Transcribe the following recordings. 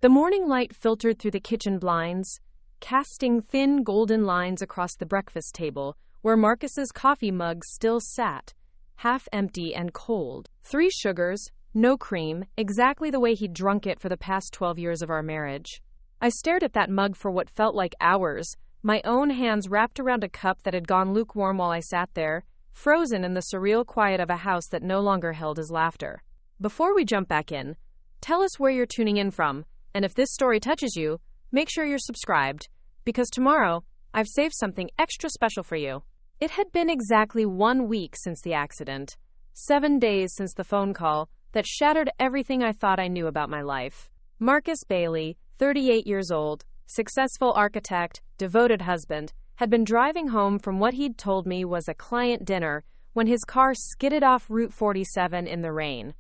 The morning light filtered through the kitchen blinds, casting thin golden lines across the breakfast table, where Marcus's coffee mug still sat, half empty and cold. 3 sugars, no cream, exactly the way he'd drunk it for the past 12 years of our marriage. I stared at that mug for what felt like hours, my own hands wrapped around a cup that had gone lukewarm while I sat there, frozen in the surreal quiet of a house that no longer held his laughter. Before we jump back in, tell us where you're tuning in from, and if this story touches you, make sure you're subscribed, because tomorrow, I've saved something extra special for you. It had been exactly 1 week since the accident, 7 days since the phone call that shattered everything I thought I knew about my life. Marcus Bailey, 38 years old, successful architect, devoted husband, had been driving home from what he'd told me was a client dinner when his car skidded off Route 47 in the rain.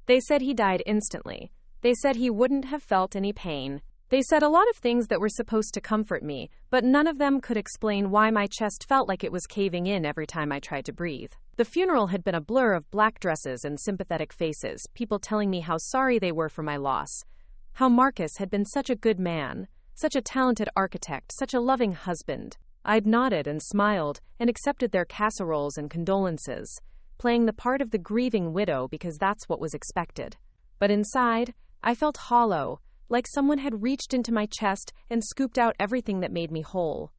They said he died instantly. They said he wouldn't have felt any pain. They said a lot of things that were supposed to comfort me, but none of them could explain why my chest felt like it was caving in every time I tried to breathe. The funeral had been a blur of black dresses and sympathetic faces, people telling me how sorry they were for my loss, how Marcus had been such a good man, such a talented architect, such a loving husband. I'd nodded and smiled and accepted their casseroles and condolences, playing the part of the grieving widow because that's what was expected. But inside, I felt hollow, like someone had reached into my chest and scooped out everything that made me whole.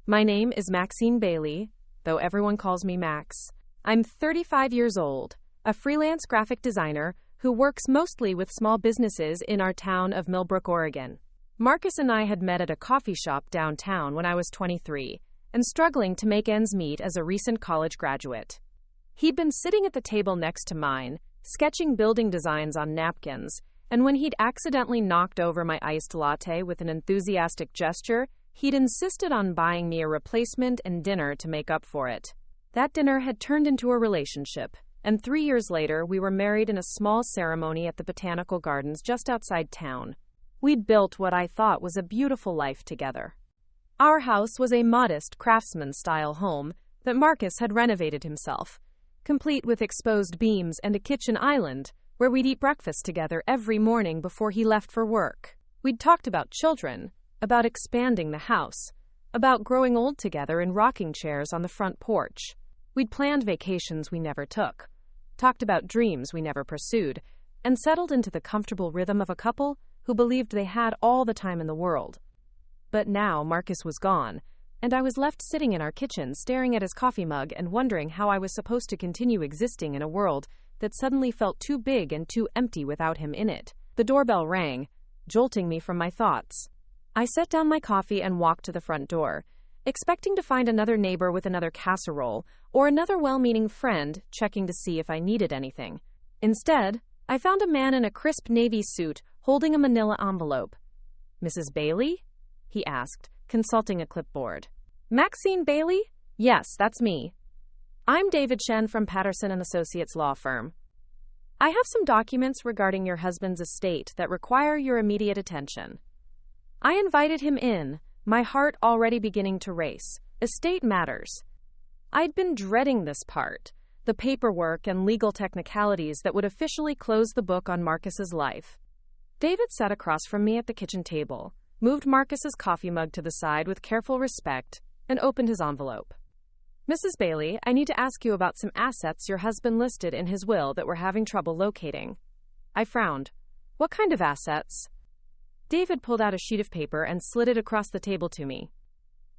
My name is Maxine Bailey, though everyone calls me Max. I'm 35 years old, a freelance graphic designer who works mostly with small businesses in our town of Millbrook, Oregon. Marcus and I had met at a coffee shop downtown when I was 23 and struggling to make ends meet as a recent college graduate. He'd been sitting at the table next to mine, sketching building designs on napkins, and when he'd accidentally knocked over my iced latte with an enthusiastic gesture, he'd insisted on buying me a replacement and dinner to make up for it. That dinner had turned into a relationship, and 3 years later, we were married in a small ceremony at the Botanical Gardens just outside town. We'd built what I thought was a beautiful life together. Our house was a modest craftsman-style home that Marcus had renovated himself, complete with exposed beams and a kitchen island, where we'd eat breakfast together every morning before he left for work. We'd talked about children, about expanding the house, about growing old together in rocking chairs on the front porch. We'd planned vacations we never took, talked about dreams we never pursued, and settled into the comfortable rhythm of a couple who believed they had all the time in the world. But now Marcus was gone, and I was left sitting in our kitchen staring at his coffee mug and wondering how I was supposed to continue existing in a world that suddenly felt too big and too empty without him in it. The doorbell rang, jolting me from my thoughts. I set down my coffee and walked to the front door, expecting to find another neighbor with another casserole or another well-meaning friend checking to see if I needed anything. Instead, I found a man in a crisp navy suit holding a manila envelope. "Mrs. Bailey?" he asked, consulting a clipboard. "Maxine Bailey? Yes, that's me. I'm David Shen from Patterson & Associates law firm. I have some documents regarding your husband's estate that require your immediate attention." I invited him in, my heart already beginning to race. Estate matters. I'd been dreading this part, the paperwork and legal technicalities that would officially close the book on Marcus's life. David sat across from me at the kitchen table, moved Marcus's coffee mug to the side with careful respect, and opened his envelope. "Mrs. Bailey, I need to ask you about some assets your husband listed in his will that we're having trouble locating." I frowned. "What kind of assets?" David pulled out a sheet of paper and slid it across the table to me.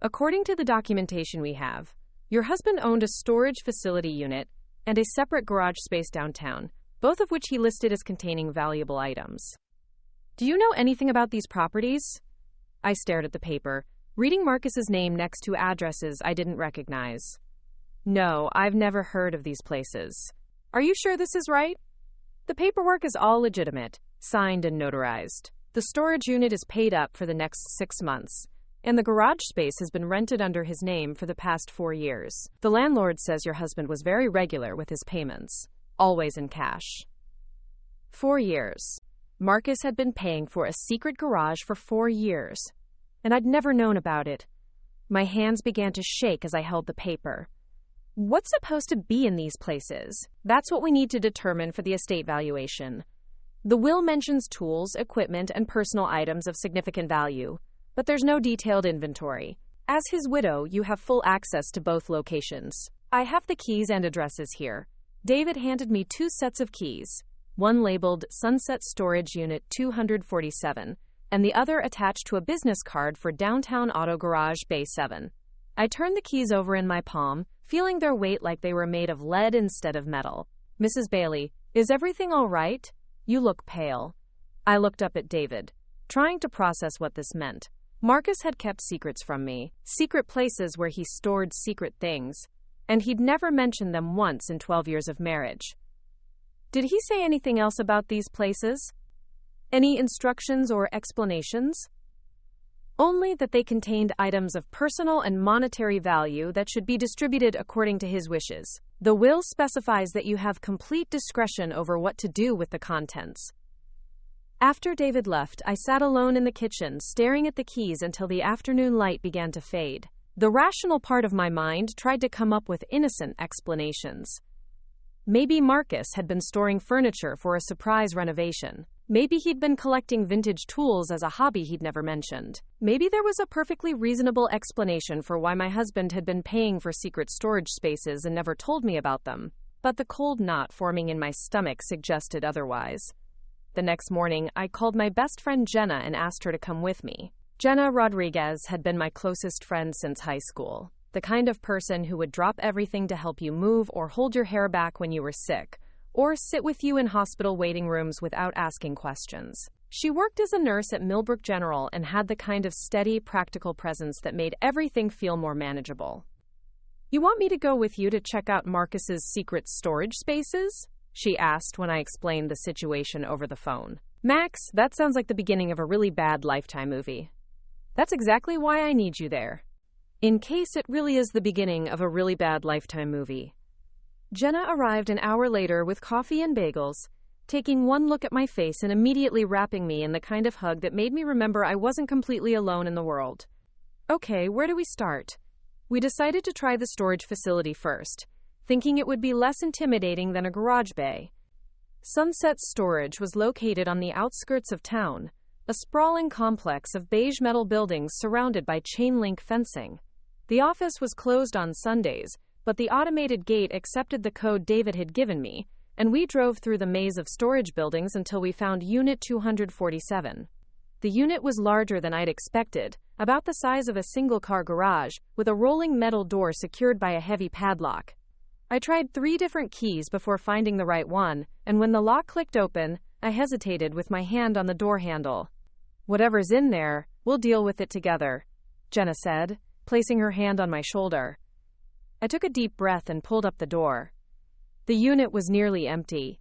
"According to the documentation we have, your husband owned a storage facility unit and a separate garage space downtown, both of which he listed as containing valuable items. Do you know anything about these properties?" I stared at the paper, reading Marcus's name next to addresses I didn't recognize. "No, I've never heard of these places." "Are you sure this is right?" "The paperwork is all legitimate, signed and notarized. The storage unit is paid up for the next 6 months, and the garage space has been rented under his name for the past 4 years. The landlord says your husband was very regular with his payments, always in cash." 4 years. Marcus had been paying for a secret garage for 4 years, and I'd never known about it. My hands began to shake as I held the paper. "What's supposed to be in these places?" "That's what we need to determine for the estate valuation. The will mentions tools, equipment, and personal items of significant value, but there's no detailed inventory. As his widow, you have full access to both locations. I have the keys and addresses here. David handed me 2 sets of keys, one labeled Sunset Storage Unit 247, and the other attached to a business card for Downtown Auto Garage Bay 7. I turned the keys over in my palm, feeling their weight like they were made of lead instead of metal. Mrs. Bailey, is everything all right? You look pale. I looked up at David, trying to process what this meant. Marcus had kept secrets from me, secret places where he stored secret things, and he'd never mentioned them once in 12 years of marriage. Did he say anything else about these places? Any instructions or explanations? Only that they contained items of personal and monetary value that should be distributed according to his wishes. The will specifies that you have complete discretion over what to do with the contents. After David left, I sat alone in the kitchen, staring at the keys until the afternoon light began to fade. The rational part of my mind tried to come up with innocent explanations. Maybe Marcus had been storing furniture for a surprise renovation. Maybe he'd been collecting vintage tools as a hobby he'd never mentioned. Maybe there was a perfectly reasonable explanation for why my husband had been paying for secret storage spaces and never told me about them. But the cold knot forming in my stomach suggested otherwise. The next morning, I called my best friend Jenna and asked her to come with me. Jenna Rodriguez had been my closest friend since high school, the kind of person who would drop everything to help you move or hold your hair back when you were sick, or sit with you in hospital waiting rooms without asking questions. She worked as a nurse at Millbrook General and had the kind of steady, practical presence that made everything feel more manageable. You want me to go with you to check out Marcus's secret storage spaces? She asked when I explained the situation over the phone. Max, that sounds like the beginning of a really bad Lifetime movie. That's exactly why I need you there. In case it really is the beginning of a really bad Lifetime movie. Jenna arrived an hour later with coffee and bagels, taking one look at my face and immediately wrapping me in the kind of hug that made me remember I wasn't completely alone in the world. Okay, where do we start? We decided to try the storage facility first, thinking it would be less intimidating than a garage bay. Sunset Storage was located on the outskirts of town, a sprawling complex of beige metal buildings surrounded by chain-link fencing. The office was closed on Sundays, but the automated gate accepted the code David had given me, and we drove through the maze of storage buildings until we found Unit 247. The unit was larger than I'd expected, about the size of a single-car garage, with a rolling metal door secured by a heavy padlock. I tried 3 different keys before finding the right one, and when the lock clicked open, I hesitated with my hand on the door handle. Whatever's in there, we'll deal with it together, Jenna said, placing her hand on my shoulder. I took a deep breath and pulled up the door. The unit was nearly empty.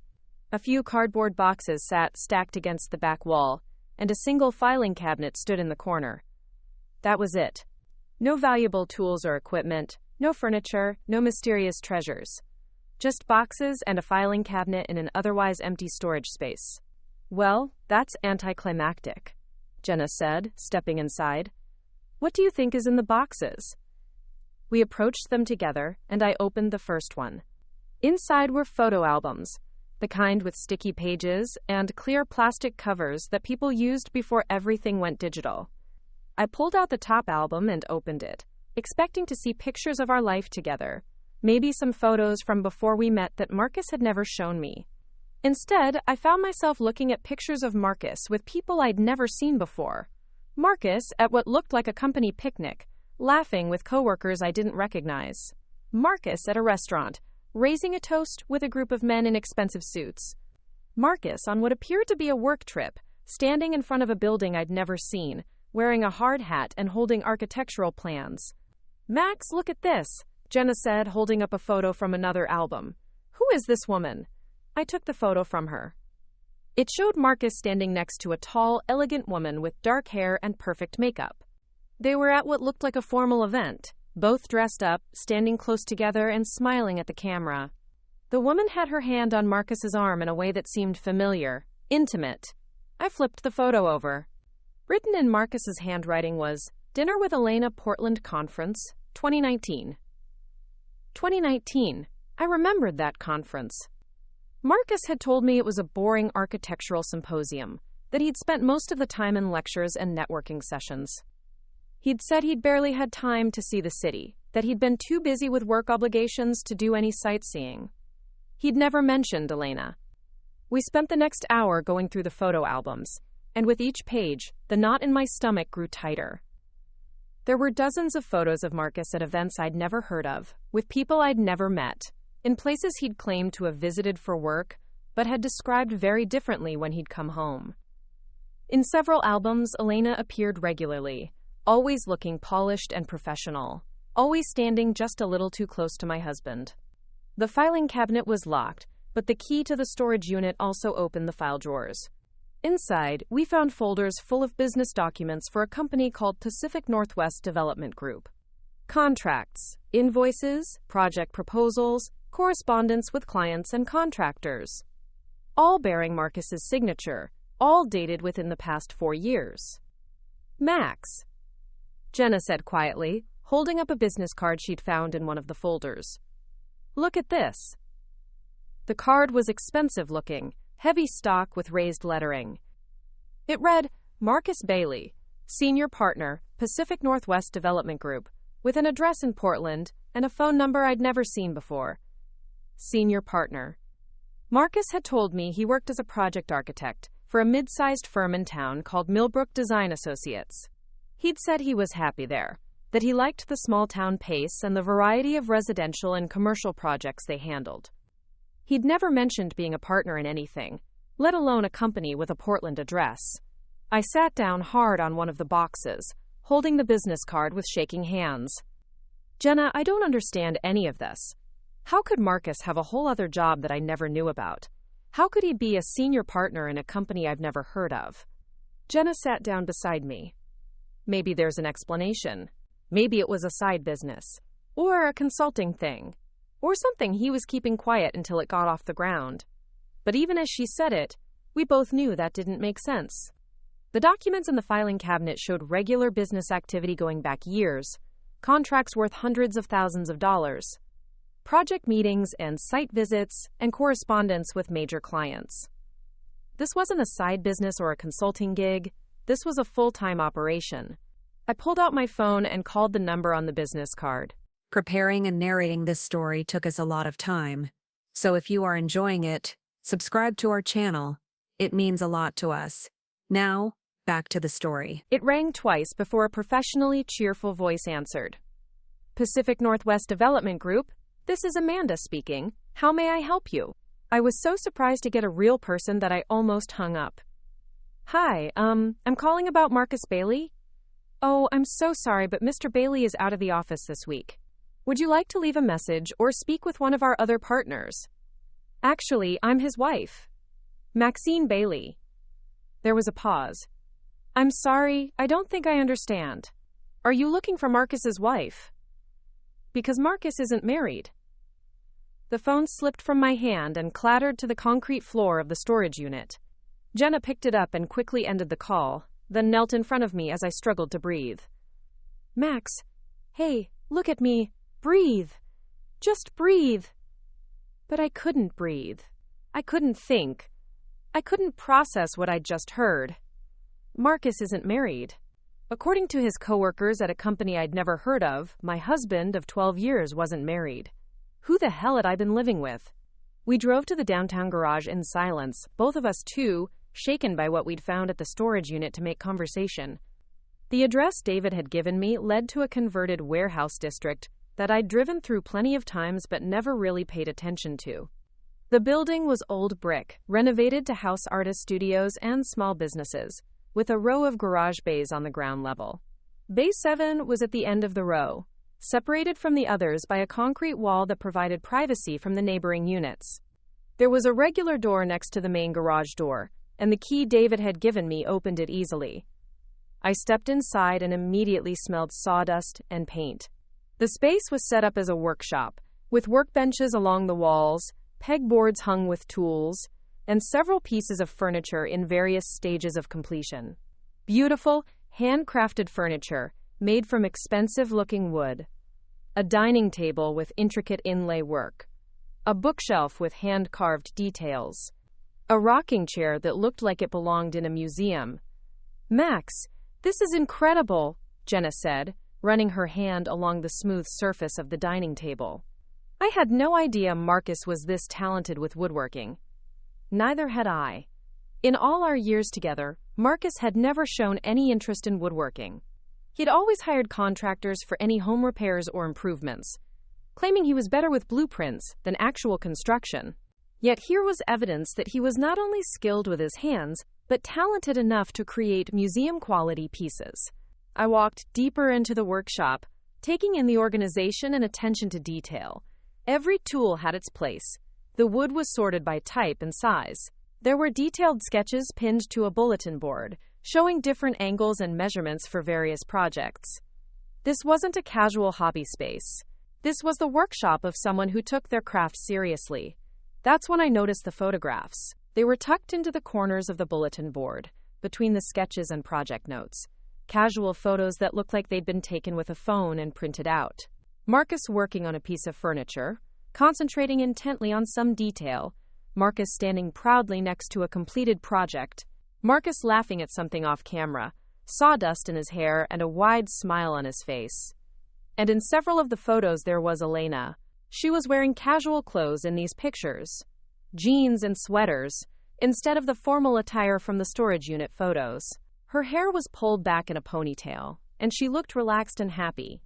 A few cardboard boxes sat stacked against the back wall, and a single filing cabinet stood in the corner. That was it. No valuable tools or equipment, no furniture, no mysterious treasures. Just boxes and a filing cabinet in an otherwise empty storage space. Well, that's anticlimactic, Jenna said, stepping inside. What do you think is in the boxes? We approached them together, and I opened the first one. Inside were photo albums, the kind with sticky pages and clear plastic covers that people used before everything went digital. I pulled out the top album and opened it, expecting to see pictures of our life together, maybe some photos from before we met that Marcus had never shown me. Instead, I found myself looking at pictures of Marcus with people I'd never seen before. Marcus at what looked like a company picnic, laughing with coworkers I didn't recognize. Marcus at a restaurant, raising a toast with a group of men in expensive suits. Marcus on what appeared to be a work trip, standing in front of a building I'd never seen, wearing a hard hat and holding architectural plans. Max, look at this, Jenna said, holding up a photo from another album. Who is this woman? I took the photo from her. It showed Marcus standing next to a tall, elegant woman with dark hair and perfect makeup. They were at what looked like a formal event, both dressed up, standing close together and smiling at the camera. The woman had her hand on Marcus's arm in a way that seemed familiar, intimate. I flipped the photo over. Written in Marcus's handwriting was, Dinner with Elena Portland Conference, 2019. 2019. I remembered that conference. Marcus had told me it was a boring architectural symposium, that he'd spent most of the time in lectures and networking sessions. He'd said he'd barely had time to see the city, that he'd been too busy with work obligations to do any sightseeing. He'd never mentioned Elena. We spent the next hour going through the photo albums, and with each page, the knot in my stomach grew tighter. There were dozens of photos of Marcus at events I'd never heard of, with people I'd never met, in places he'd claimed to have visited for work, but had described very differently when he'd come home. In several albums, Elena appeared regularly, always looking polished and professional, always standing just a little too close to my husband. The filing cabinet was locked, but the key to the storage unit also opened the file drawers. Inside, we found folders full of business documents for a company called Pacific Northwest Development Group. Contracts, invoices, project proposals, correspondence with clients and contractors. All bearing Marcus's signature, all dated within the past 4 years. Max, Jenna said quietly, holding up a business card she'd found in one of the folders. Look at this. The card was expensive looking, heavy stock with raised lettering. It read, Marcus Bailey, Senior Partner, Pacific Northwest Development Group, with an address in Portland and a phone number I'd never seen before. Senior Partner. Marcus had told me he worked as a project architect for a mid-sized firm in town called Millbrook Design Associates. He'd said he was happy there, that he liked the small-town pace and the variety of residential and commercial projects they handled. He'd never mentioned being a partner in anything, let alone a company with a Portland address. I sat down hard on one of the boxes, holding the business card with shaking hands. Jenna, I don't understand any of this. How could Marcus have a whole other job that I never knew about? How could he be a senior partner in a company I've never heard of? Jenna sat down beside me. Maybe there's an explanation. Maybe it was a side business, or a consulting thing, or something he was keeping quiet until it got off the ground. But even as she said it, we both knew that didn't make sense. The documents in the filing cabinet showed regular business activity going back years, contracts worth hundreds of thousands of dollars, project meetings and site visits, and correspondence with major clients. This wasn't a side business or a consulting gig. This was a full-time operation. I pulled out my phone and called the number on the business card. Preparing and narrating this story took us a lot of time. So if you are enjoying it, subscribe to our channel. It means a lot to us. Now, back to the story. It rang twice before a professionally cheerful voice answered. Pacific Northwest Development Group, this is Amanda speaking. How may I help you? I was so surprised to get a real person that I almost hung up. Hi, I'm calling about Marcus Bailey. Oh, I'm so sorry, but Mr. Bailey is out of the office this week. Would you like to leave a message or speak with one of our other partners? Actually, I'm his wife, Maxine Bailey. There was a pause. I'm sorry, I don't think I understand. Are you looking for Marcus's wife? Because Marcus isn't married. The phone slipped from my hand and clattered to the concrete floor of the storage unit. Jenna picked it up and quickly ended the call, then knelt in front of me as I struggled to breathe. Max, hey, look at me. Breathe. Just breathe. But I couldn't breathe. I couldn't think. I couldn't process what I'd just heard. Marcus isn't married. According to his coworkers at a company I'd never heard of, my husband of 12 years wasn't married. Who the hell had I been living with? We drove to the downtown garage in silence, both of us too, shaken by what we'd found at the storage unit to make conversation. The address David had given me led to a converted warehouse district that I'd driven through plenty of times but never really paid attention to. The building was old brick, renovated to house artist studios and small businesses, with a row of garage bays on the ground level. Bay 7 was at the end of the row, separated from the others by a concrete wall that provided privacy from the neighboring units. There was a regular door next to the main garage door, and the key David had given me opened it easily. I stepped inside and immediately smelled sawdust and paint. The space was set up as a workshop, with workbenches along the walls, pegboards hung with tools, and several pieces of furniture in various stages of completion. Beautiful, handcrafted furniture, made from expensive-looking wood. A dining table with intricate inlay work. a bookshelf with hand-carved details, a rocking chair that looked like it belonged in a museum. "Max, this is incredible," Jenna said, running her hand along the smooth surface of the dining table. I had no idea Marcus was this talented with woodworking. Neither had I. In all our years together, Marcus had never shown any interest in woodworking. He'd always hired contractors for any home repairs or improvements, claiming he was better with blueprints than actual construction. Yet here was evidence that he was not only skilled with his hands, but talented enough to create museum-quality pieces. I walked deeper into the workshop, taking in the organization and attention to detail. Every tool had its place. The wood was sorted by type and size. There were detailed sketches pinned to a bulletin board, showing different angles and measurements for various projects. This wasn't a casual hobby space. This was the workshop of someone who took their craft seriously. That's when I noticed the photographs. They were tucked into the corners of the bulletin board, between the sketches and project notes. Casual photos that looked like they'd been taken with a phone and printed out. Marcus working on a piece of furniture, concentrating intently on some detail. Marcus standing proudly next to a completed project. Marcus laughing at something off camera, sawdust in his hair and a wide smile on his face. And in several of the photos there was Elena. She was wearing casual clothes in these pictures. Jeans and sweaters, instead of the formal attire from the storage unit photos. Her hair was pulled back in a ponytail, and she looked relaxed and happy.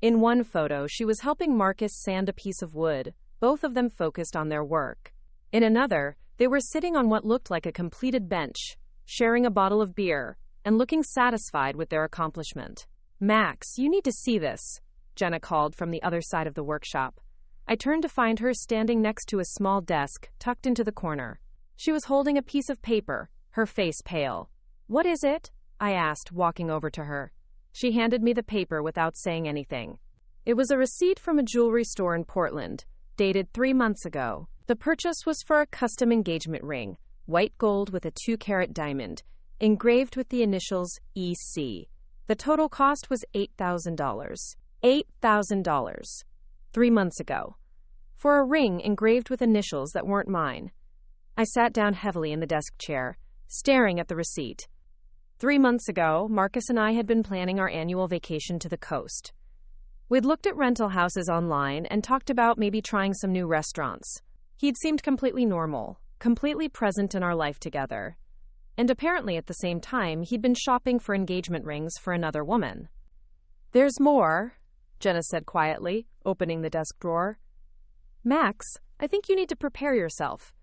In one photo, she was helping Marcus sand a piece of wood, both of them focused on their work. In another, they were sitting on what looked like a completed bench, sharing a bottle of beer, and looking satisfied with their accomplishment. "Max, you need to see this," Jenna called from the other side of the workshop. I turned to find her standing next to a small desk, tucked into the corner. She was holding a piece of paper, her face pale. "What is it?" I asked, walking over to her. She handed me the paper without saying anything. It was a receipt from a jewelry store in Portland, dated 3 months ago. The purchase was for a custom engagement ring, white gold with a 2-carat diamond, engraved with the initials EC. The total cost was $8,000. $8,000. 3 months ago. For a ring engraved with initials that weren't mine. I sat down heavily in the desk chair, staring at the receipt. 3 months ago, Marcus and I had been planning our annual vacation to the coast. We'd looked at rental houses online and talked about maybe trying some new restaurants. He'd seemed completely normal, completely present in our life together. And apparently at the same time, he'd been shopping for engagement rings for another woman. "There's more," Jenna said quietly, opening the desk drawer. "Max, I think you need to prepare yourself."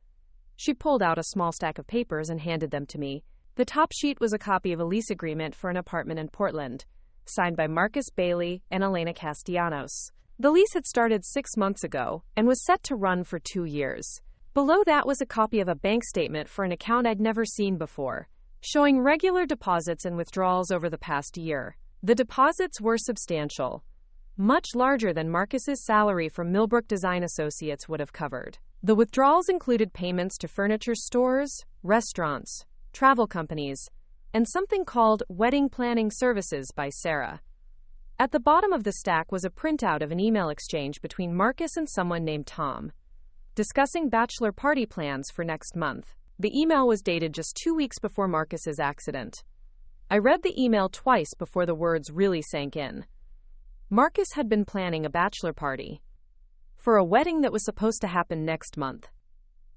She pulled out a small stack of papers and handed them to me. The top sheet was a copy of a lease agreement for an apartment in Portland, signed by Maxine Bailey and Elena Castellanos. The lease had started 6 months ago and was set to run for 2 years. Below that was a copy of a bank statement for an account I'd never seen before, showing regular deposits and withdrawals over the past year. The deposits were substantial, much larger than Marcus's salary from Millbrook Design Associates would have covered. The withdrawals included payments to furniture stores, restaurants, travel companies, and something called wedding planning services by Sarah. At the bottom of the stack was a printout of an email exchange between Marcus and someone named Tom, discussing bachelor party plans for next month. The email was dated just 2 weeks before Marcus's accident. I read the email twice before the words really sank in. Marcus had been planning a bachelor party for a wedding that was supposed to happen next month.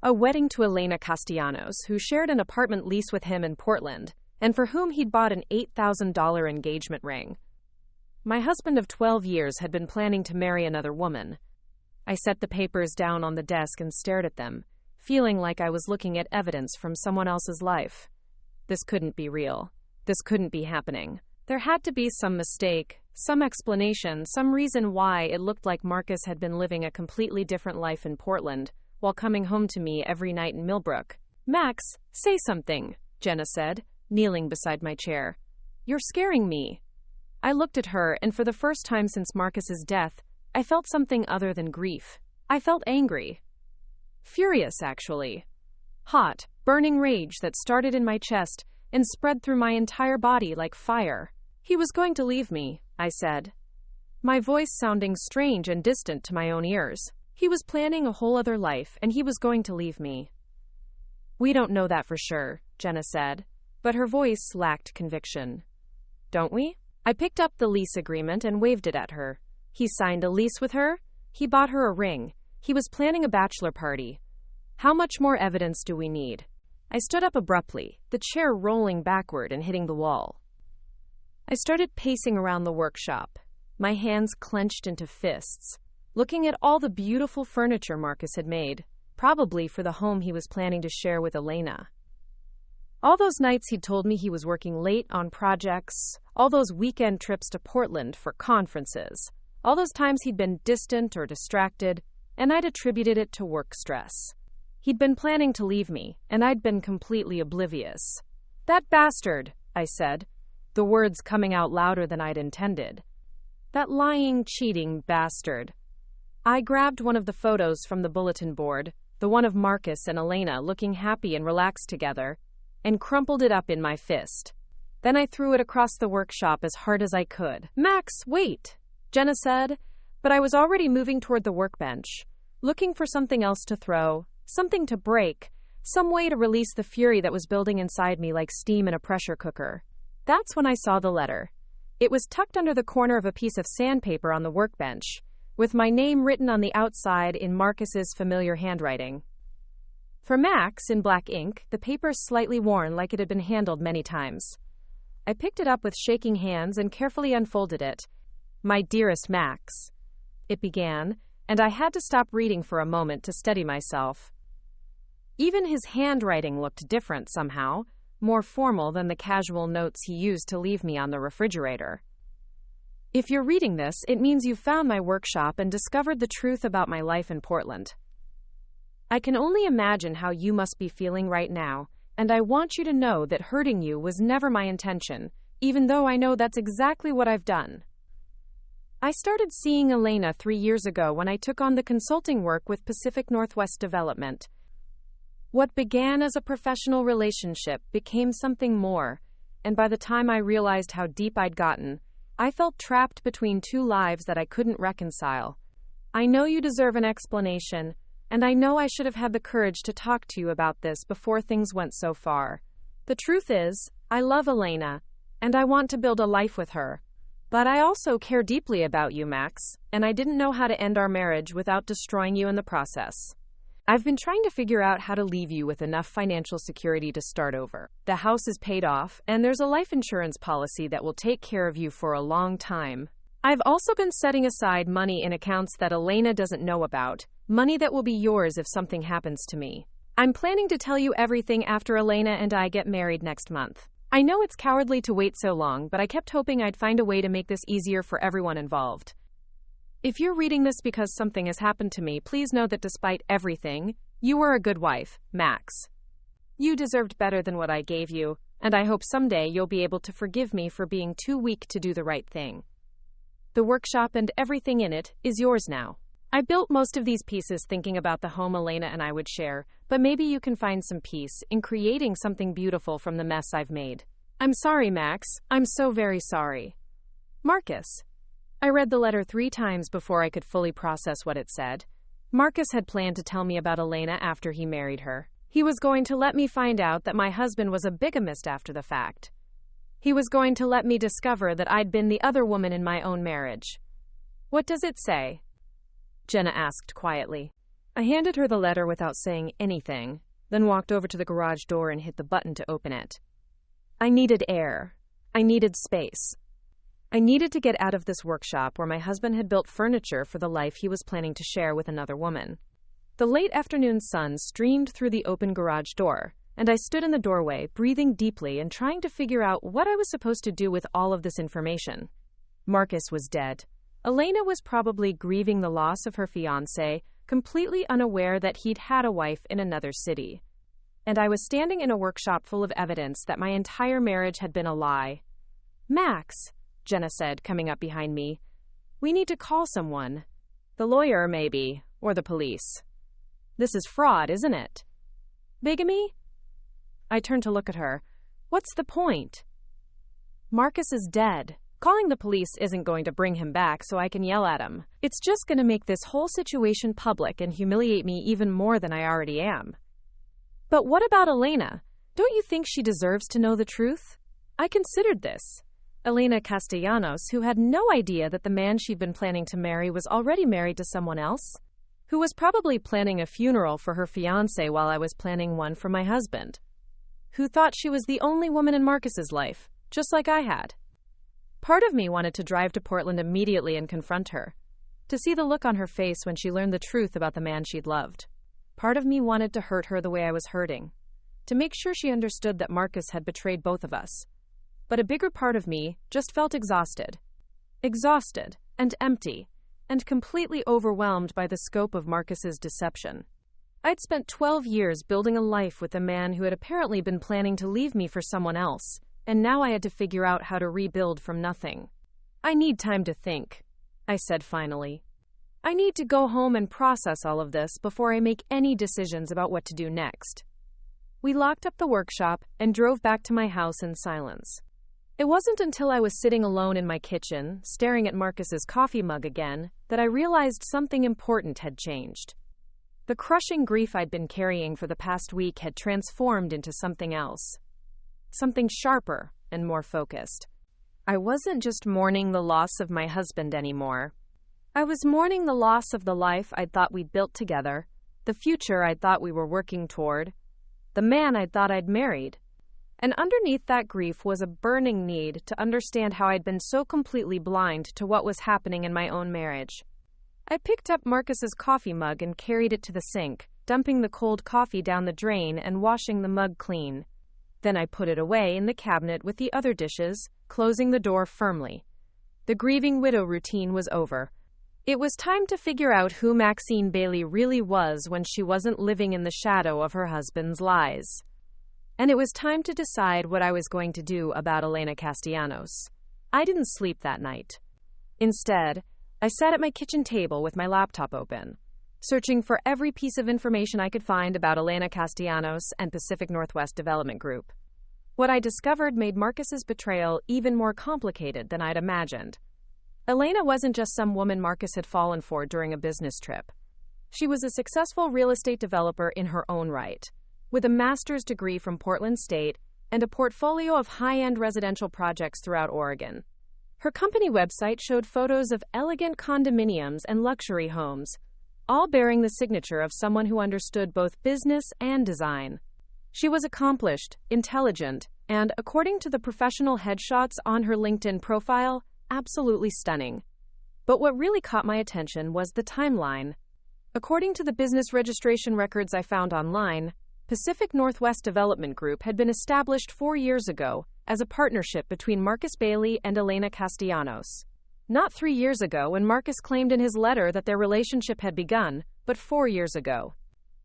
A wedding to Elena Castellanos, who shared an apartment lease with him in Portland, and for whom he'd bought an $8,000 engagement ring. My husband of 12 years had been planning to marry another woman. I set the papers down on the desk and stared at them, feeling like I was looking at evidence from someone else's life. This couldn't be real. This couldn't be happening. There had to be some mistake, some explanation, some reason why it looked like Marcus had been living a completely different life in Portland, while coming home to me every night in Millbrook. "Max, say something," Jenna said, kneeling beside my chair. "You're scaring me." I looked at her, and for the first time since Marcus's death, I felt something other than grief. I felt angry. Furious, actually. Hot, burning rage that started in my chest and spread through my entire body like fire. "He was going to leave me," I said, my voice sounding strange and distant to my own ears. He was planning a whole other life, and he was going to leave me. We don't know that for sure, Jenna said, but her voice lacked conviction. Don't we? I picked up the lease agreement and waved it at her. He signed a lease with her. He bought her a ring. He was planning a bachelor party. How much more evidence do we need? I stood up abruptly, the chair rolling backward and hitting the wall. I started pacing around the workshop, my hands clenched into fists, looking at all the beautiful furniture Marcus had made, probably for the home he was planning to share with Elena. All those nights he'd told me he was working late on projects, all those weekend trips to Portland for conferences, all those times he'd been distant or distracted, and I'd attributed it to work stress. He'd been planning to leave me, and I'd been completely oblivious. That bastard, I said, the words coming out louder than I'd intended. That lying, cheating bastard. I grabbed one of the photos from the bulletin board, the one of Marcus and Elena looking happy and relaxed together, and crumpled it up in my fist. Then I threw it across the workshop as hard as I could. Max, wait, Jenna said, but I was already moving toward the workbench, looking for something else to throw, something to break, some way to release the fury that was building inside me like steam in a pressure cooker. That's when I saw the letter. It was tucked under the corner of a piece of sandpaper on the workbench, with my name written on the outside in Marcus's familiar handwriting. For Max, in black ink, the paper slightly worn like it had been handled many times. I picked it up with shaking hands and carefully unfolded it. My dearest Max, it began, and I had to stop reading for a moment to steady myself. Even his handwriting looked different somehow, more formal than the casual notes he used to leave me on the refrigerator. If you're reading this, it means you've found my workshop and discovered the truth about my life in Portland. I can only imagine how you must be feeling right now, and I want you to know that hurting you was never my intention, even though I know that's exactly what I've done. I started seeing Elena 3 years ago when I took on the consulting work with Pacific Northwest Development. What began as a professional relationship became something more, and by the time I realized how deep I'd gotten, I felt trapped between two lives that I couldn't reconcile. I know you deserve an explanation, and I know I should have had the courage to talk to you about this before things went so far. The truth is, I love Elena, and I want to build a life with her. But I also care deeply about you, Max, and I didn't know how to end our marriage without destroying you in the process. I've been trying to figure out how to leave you with enough financial security to start over. The house is paid off, and there's a life insurance policy that will take care of you for a long time. I've also been setting aside money in accounts that Elena doesn't know about, money that will be yours if something happens to me. I'm planning to tell you everything after Elena and I get married next month. I know it's cowardly to wait so long, but I kept hoping I'd find a way to make this easier for everyone involved. If you're reading this because something has happened to me, please know that despite everything, you were a good wife, Max. You deserved better than what I gave you, and I hope someday you'll be able to forgive me for being too weak to do the right thing. The workshop and everything in it is yours now. I built most of these pieces thinking about the home Elena and I would share, but maybe you can find some peace in creating something beautiful from the mess I've made. I'm sorry, Max. I'm so very sorry. Marcus. I read the letter 3 times before I could fully process what it said. Marcus had planned to tell me about Elena after he married her. He was going to let me find out that my husband was a bigamist after the fact. He was going to let me discover that I'd been the other woman in my own marriage. What does it say? Jenna asked quietly. I handed her the letter without saying anything, then walked over to the garage door and hit the button to open it. I needed air. I needed space. I needed to get out of this workshop where my husband had built furniture for the life he was planning to share with another woman. The late afternoon sun streamed through the open garage door, and I stood in the doorway, breathing deeply and trying to figure out what I was supposed to do with all of this information. Marcus was dead. Elena was probably grieving the loss of her fiancé, completely unaware that he'd had a wife in another city. And I was standing in a workshop full of evidence that my entire marriage had been a lie. Max, Jenna said, coming up behind me. We need to call someone. The lawyer, maybe, or the police. This is fraud, isn't it? Bigamy? I turned to look at her. What's the point? Marcus is dead, Calling the police isn't going to bring him back so I can yell at him. It's just going to make this whole situation public and humiliate me even more than I already am. But what about Elena? Don't you think she deserves to know the truth? I considered this. Elena Castellanos, who had no idea that the man she'd been planning to marry was already married to someone else, who was probably planning a funeral for her fiancé while I was planning one for my husband, who thought she was the only woman in Marcus's life, just like I had. Part of me wanted to drive to Portland immediately and confront her, to see the look on her face when she learned the truth about the man she'd loved. Part of me wanted to hurt her the way I was hurting, to make sure she understood that Marcus had betrayed both of us. But a bigger part of me just felt exhausted. Exhausted and empty, and completely overwhelmed by the scope of Marcus's deception. I'd spent 12 years building a life with a man who had apparently been planning to leave me for someone else, and now I had to figure out how to rebuild from nothing. I need time to think, I said finally. I need to go home and process all of this before I make any decisions about what to do next. We locked up the workshop and drove back to my house in silence. It wasn't until I was sitting alone in my kitchen, staring at Marcus's coffee mug again, that I realized something important had changed. The crushing grief I'd been carrying for the past week had transformed into something else. Something sharper and more focused. I wasn't just mourning the loss of my husband anymore. I was mourning the loss of the life I'd thought we'd built together, the future I'd thought we were working toward, the man I'd thought I'd married. And underneath that grief was a burning need to understand how I'd been so completely blind to what was happening in my own marriage. I picked up Marcus's coffee mug and carried it to the sink, dumping the cold coffee down the drain and washing the mug clean. Then I put it away in the cabinet with the other dishes, closing the door firmly. The grieving widow routine was over. It was time to figure out who Maxine Bailey really was when she wasn't living in the shadow of her husband's lies. And it was time to decide what I was going to do about Elena Castellanos. I didn't sleep that night. Instead, I sat at my kitchen table with my laptop open, searching for every piece of information I could find about Elena Castellanos and Pacific Northwest Development Group. What I discovered made Marcus's betrayal even more complicated than I'd imagined. Elena wasn't just some woman Marcus had fallen for during a business trip. She was a successful real estate developer in her own right, with a master's degree from Portland State and a portfolio of high-end residential projects throughout Oregon. Her company website showed photos of elegant condominiums and luxury homes, all bearing the signature of someone who understood both business and design. She was accomplished, intelligent, and, according to the professional headshots on her LinkedIn profile, absolutely stunning. But what really caught my attention was the timeline. According to the business registration records I found online, Pacific Northwest Development Group had been established 4 years ago as a partnership between Marcus Bailey and Elena Castellanos. Not 3 years ago when Marcus claimed in his letter that their relationship had begun, but 4 years ago.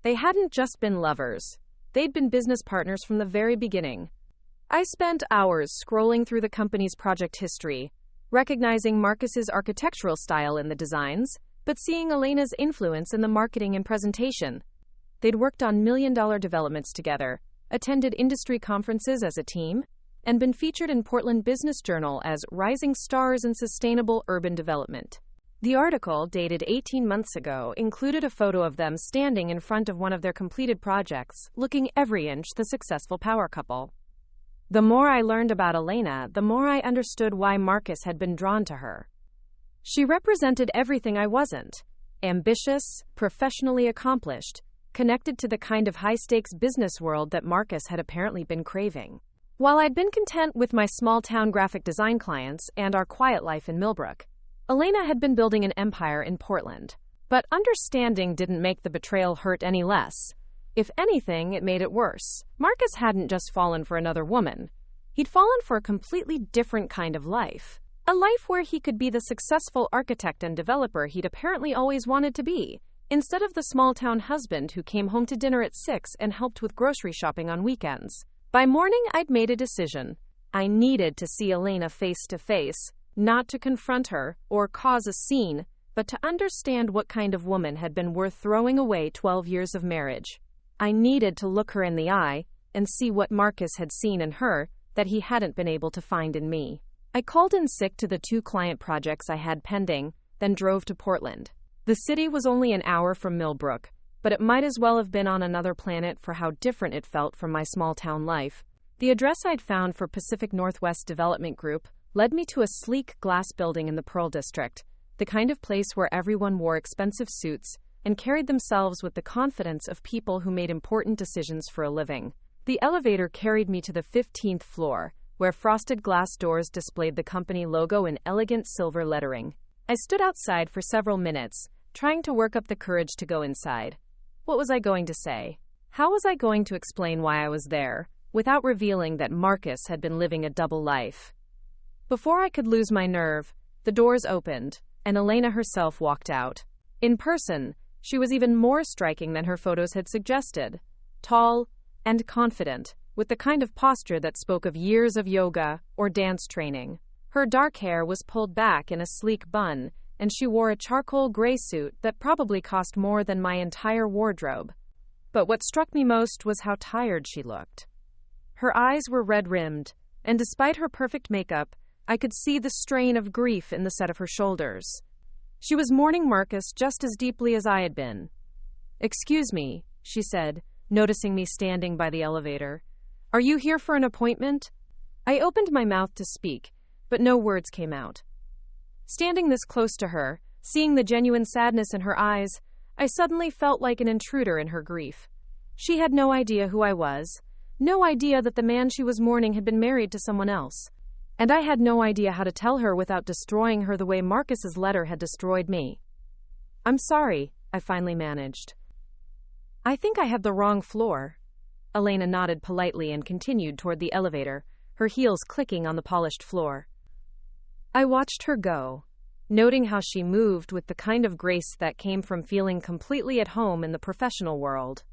They hadn't just been lovers. They'd been business partners from the very beginning. I spent hours scrolling through the company's project history, recognizing Marcus's architectural style in the designs, but seeing Elena's influence in the marketing and presentation. They'd worked on million-dollar developments together, attended industry conferences as a team, and been featured in Portland Business Journal as rising stars in sustainable urban development. The article, dated 18 months ago, included a photo of them standing in front of one of their completed projects, looking every inch the successful power couple. The more I learned about Elena, the more I understood why Marcus had been drawn to her. She represented everything I wasn't: ambitious, professionally accomplished, connected to the kind of high-stakes business world that Marcus had apparently been craving. While I'd been content with my small-town graphic design clients and our quiet life in Millbrook, Elena had been building an empire in Portland. But understanding didn't make the betrayal hurt any less. If anything, it made it worse. Marcus hadn't just fallen for another woman. He'd fallen for a completely different kind of life. A life where he could be the successful architect and developer he'd apparently always wanted to be, instead of the small-town husband who came home to dinner at 6 and helped with grocery shopping on weekends. By morning, I'd made a decision. I needed to see Elena face to face, not to confront her or cause a scene, but to understand what kind of woman had been worth throwing away 12 years of marriage. I needed to look her in the eye and see what Marcus had seen in her that he hadn't been able to find in me. I called in sick to the 2 client projects I had pending, then drove to Portland. The city was only an hour from Millbrook, but it might as well have been on another planet for how different it felt from my small-town life. The address I'd found for Pacific Northwest Development Group led me to a sleek glass building in the Pearl District, the kind of place where everyone wore expensive suits and carried themselves with the confidence of people who made important decisions for a living. The elevator carried me to the 15th floor, where frosted glass doors displayed the company logo in elegant silver lettering. I stood outside for several minutes, trying to work up the courage to go inside. What was I going to say? How was I going to explain why I was there, without revealing that Marcus had been living a double life? Before I could lose my nerve, the doors opened, and Elena herself walked out. In person, she was even more striking than her photos had suggested. Tall and confident, with the kind of posture that spoke of years of yoga or dance training. Her dark hair was pulled back in a sleek bun, and she wore a charcoal gray suit that probably cost more than my entire wardrobe. But what struck me most was how tired she looked. Her eyes were red-rimmed, and despite her perfect makeup, I could see the strain of grief in the set of her shoulders. She was mourning Marcus just as deeply as I had been. "Excuse me," she said, noticing me standing by the elevator. "Are you here for an appointment?" I opened my mouth to speak, but no words came out. Standing this close to her, seeing the genuine sadness in her eyes, I suddenly felt like an intruder in her grief. She had no idea who I was, no idea that the man she was mourning had been married to someone else. And I had no idea how to tell her without destroying her the way Marcus's letter had destroyed me. "I'm sorry," I finally managed. "I think I had the wrong floor." Elena nodded politely and continued toward the elevator, her heels clicking on the polished floor. I watched her go, noting how she moved with the kind of grace that came from feeling completely at home in the professional world.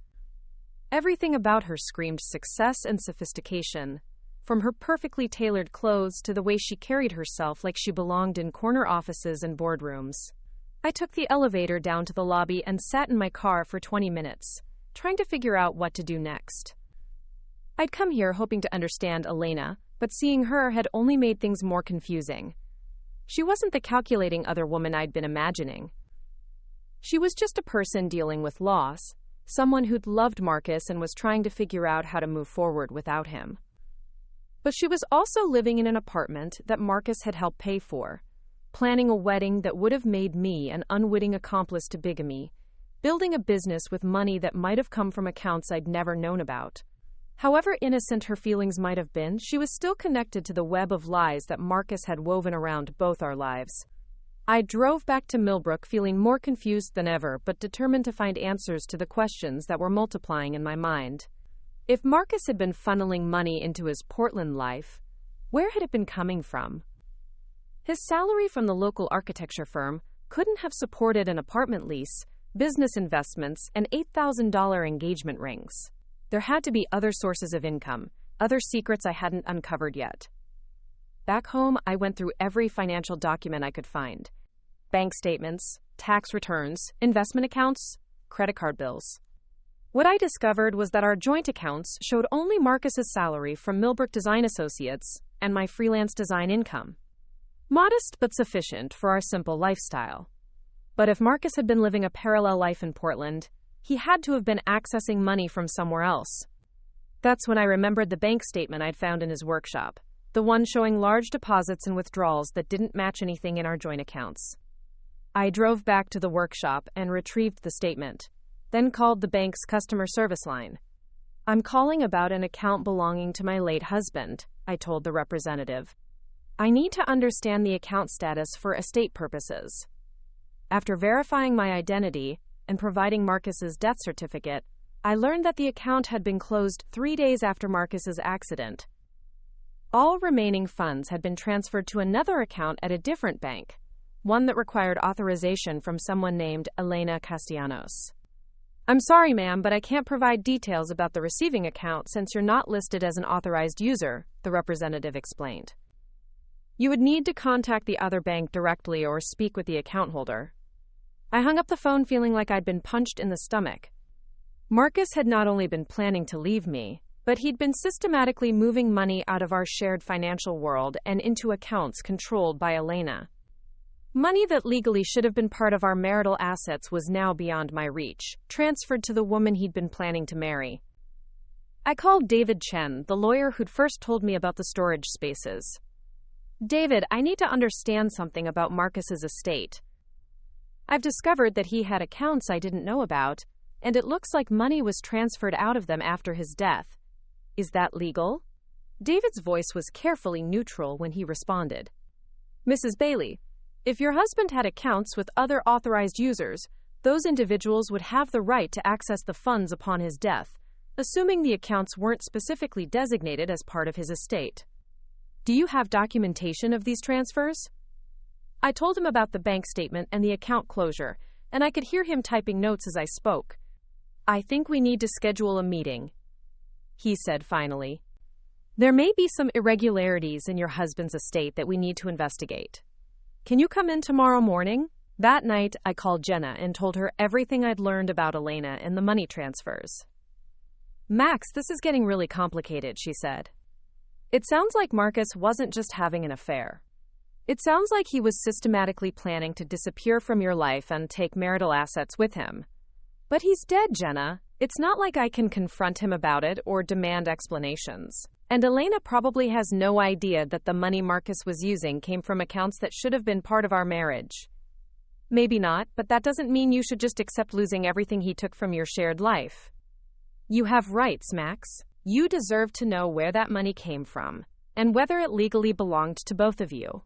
Everything about her screamed success and sophistication, from her perfectly tailored clothes to the way she carried herself like she belonged in corner offices and boardrooms. I took the elevator down to the lobby and sat in my car for 20 minutes, trying to figure out what to do next. I'd come here hoping to understand Elena, but seeing her had only made things more confusing. She wasn't the calculating other woman I'd been imagining. She was just a person dealing with loss, someone who'd loved Marcus and was trying to figure out how to move forward without him. But she was also living in an apartment that Marcus had helped pay for, planning a wedding that would have made me an unwitting accomplice to bigamy, building a business with money that might have come from accounts I'd never known about. However innocent her feelings might have been, she was still connected to the web of lies that Marcus had woven around both our lives. I drove back to Millbrook feeling more confused than ever, but determined to find answers to the questions that were multiplying in my mind. If Marcus had been funneling money into his Portland life, where had it been coming from? His salary from the local architecture firm couldn't have supported an apartment lease, business investments, and $8,000 engagement rings. There had to be other sources of income, other secrets I hadn't uncovered yet. Back home, I went through every financial document I could find. Bank statements, tax returns, investment accounts, credit card bills. What I discovered was that our joint accounts showed only Marcus's salary from Millbrook Design Associates and my freelance design income. Modest but sufficient for our simple lifestyle. But if Marcus had been living a parallel life in Portland, he had to have been accessing money from somewhere else. That's when I remembered the bank statement I'd found in his workshop, the one showing large deposits and withdrawals that didn't match anything in our joint accounts. I drove back to the workshop and retrieved the statement, then called the bank's customer service line. "I'm calling about an account belonging to my late husband," I told the representative. "I need to understand the account status for estate purposes." After verifying my identity and providing Marcus's death certificate, I learned that the account had been closed 3 days after Marcus's accident. All remaining funds had been transferred to another account at a different bank, one that required authorization from someone named Elena Castellanos. "I'm sorry, ma'am, but I can't provide details about the receiving account since you're not listed as an authorized user," the representative explained. "You would need to contact the other bank directly or speak with the account holder." I hung up the phone feeling like I'd been punched in the stomach. Marcus had not only been planning to leave me, But he'd been systematically moving money out of our shared financial world and into accounts controlled by Elena. Money that legally should have been part of our marital assets was now beyond my reach, transferred to the woman he'd been planning to marry. I called David Chen, the lawyer who'd first told me about the storage spaces. "David, I need to understand something about Marcus's estate. I've discovered that he had accounts I didn't know about, and it looks like money was transferred out of them after his death. Is that legal?" David's voice was carefully neutral when he responded. "Mrs. Bailey, if your husband had accounts with other authorized users, those individuals would have the right to access the funds upon his death, assuming the accounts weren't specifically designated as part of his estate. Do you have documentation of these transfers?" I told him about the bank statement and the account closure, and I could hear him typing notes as I spoke. "I think we need to schedule a meeting," he said finally. "There may be some irregularities in your husband's estate that we need to investigate. Can you come in tomorrow morning?" That night, I called Jenna and told her everything I'd learned about Elena and the money transfers. "Max, this is getting really complicated," she said. "It sounds like Marcus wasn't just having an affair. It sounds like he was systematically planning to disappear from your life and take marital assets with him. But he's dead, Jenna. It's not like I can confront him about it or demand explanations. And Elena probably has no idea that the money Marcus was using came from accounts that should have been part of our marriage. Maybe not, but that doesn't mean you should just accept losing everything he took from your shared life. You have rights, Max. You deserve to know where that money came from, and whether it legally belonged to both of you."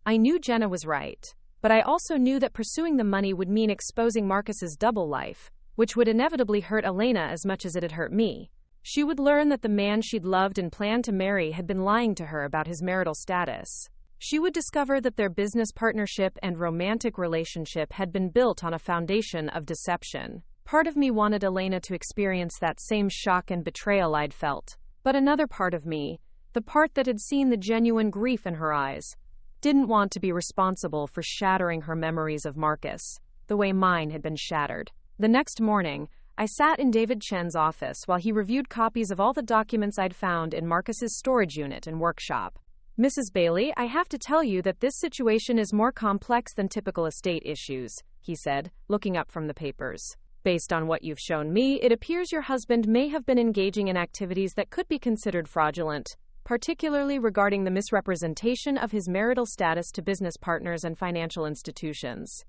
I knew Jenna was right, but I also knew that pursuing the money would mean exposing Marcus's double life, which would inevitably hurt Elena as much as it had hurt me. She would learn that the man she'd loved and planned to marry had been lying to her about his marital status. She would discover that their business partnership and romantic relationship had been built on a foundation of deception. Part of me wanted Elena to experience that same shock and betrayal I'd felt, but another part of me, the part that had seen the genuine grief in her eyes, didn't want to be responsible for shattering her memories of Marcus, the way mine had been shattered. The next morning, I sat in David Chen's office while he reviewed copies of all the documents I'd found in Marcus's storage unit and workshop. "Mrs. Bailey, I have to tell you that this situation is more complex than typical estate issues," he said, looking up from the papers. "Based on what you've shown me, it appears your husband may have been engaging in activities that could be considered fraudulent, particularly regarding the misrepresentation of his marital status to business partners and financial institutions."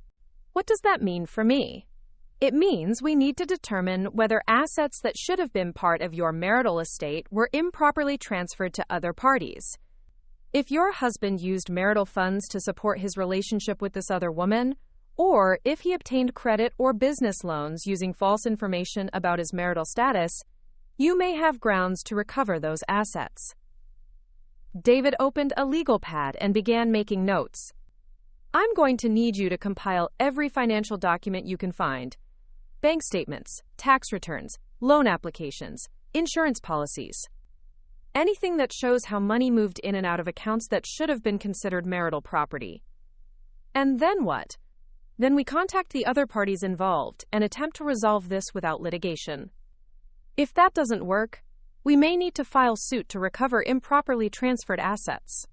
"What does that mean for me?" "It means we need to determine whether assets that should have been part of your marital estate were improperly transferred to other parties. If your husband used marital funds to support his relationship with this other woman, or if he obtained credit or business loans using false information about his marital status, you may have grounds to recover those assets." David opened a legal pad and began making notes. "I'm going to need you to compile every financial document you can find. Bank statements, tax returns, loan applications, insurance policies. Anything that shows how money moved in and out of accounts that should have been considered marital property." "And then what?" "Then we contact the other parties involved and attempt to resolve this without litigation. If that doesn't work, we may need to file suit to recover improperly transferred assets."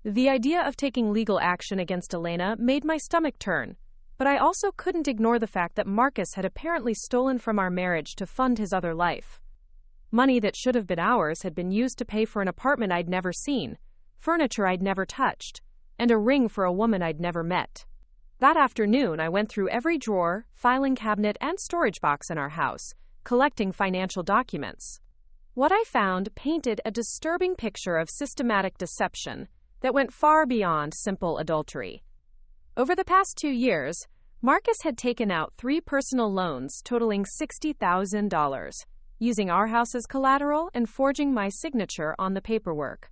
The idea of taking legal action against Elena made my stomach turn, but I also couldn't ignore the fact that Marcus had apparently stolen from our marriage to fund his other life. Money that should have been ours had been used to pay for an apartment I'd never seen, furniture I'd never touched, and a ring for a woman I'd never met. That afternoon, I went through every drawer, filing cabinet, and storage box in our house, collecting financial documents. What I found painted a disturbing picture of systematic deception that went far beyond simple adultery. Over the past 2 years, Marcus had taken out 3 personal loans totaling $60,000, using our house as collateral and forging my signature on the paperwork.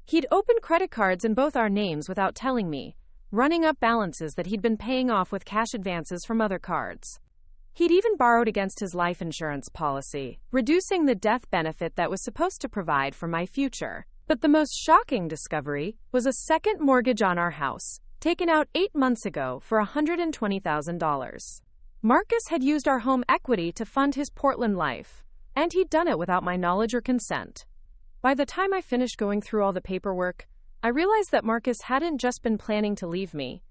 He'd opened credit cards in both our names without telling me, running up balances that he'd been paying off with cash advances from other cards. He'd even borrowed against his life insurance policy, reducing the death benefit that was supposed to provide for my future. But the most shocking discovery was a second mortgage on our house, taken out 8 months ago for $120,000. Marcus had used our home equity to fund his Portland life, And he'd done it without my knowledge or consent. By the time I finished going through all the paperwork, I realized that Marcus hadn't just been planning to leave me.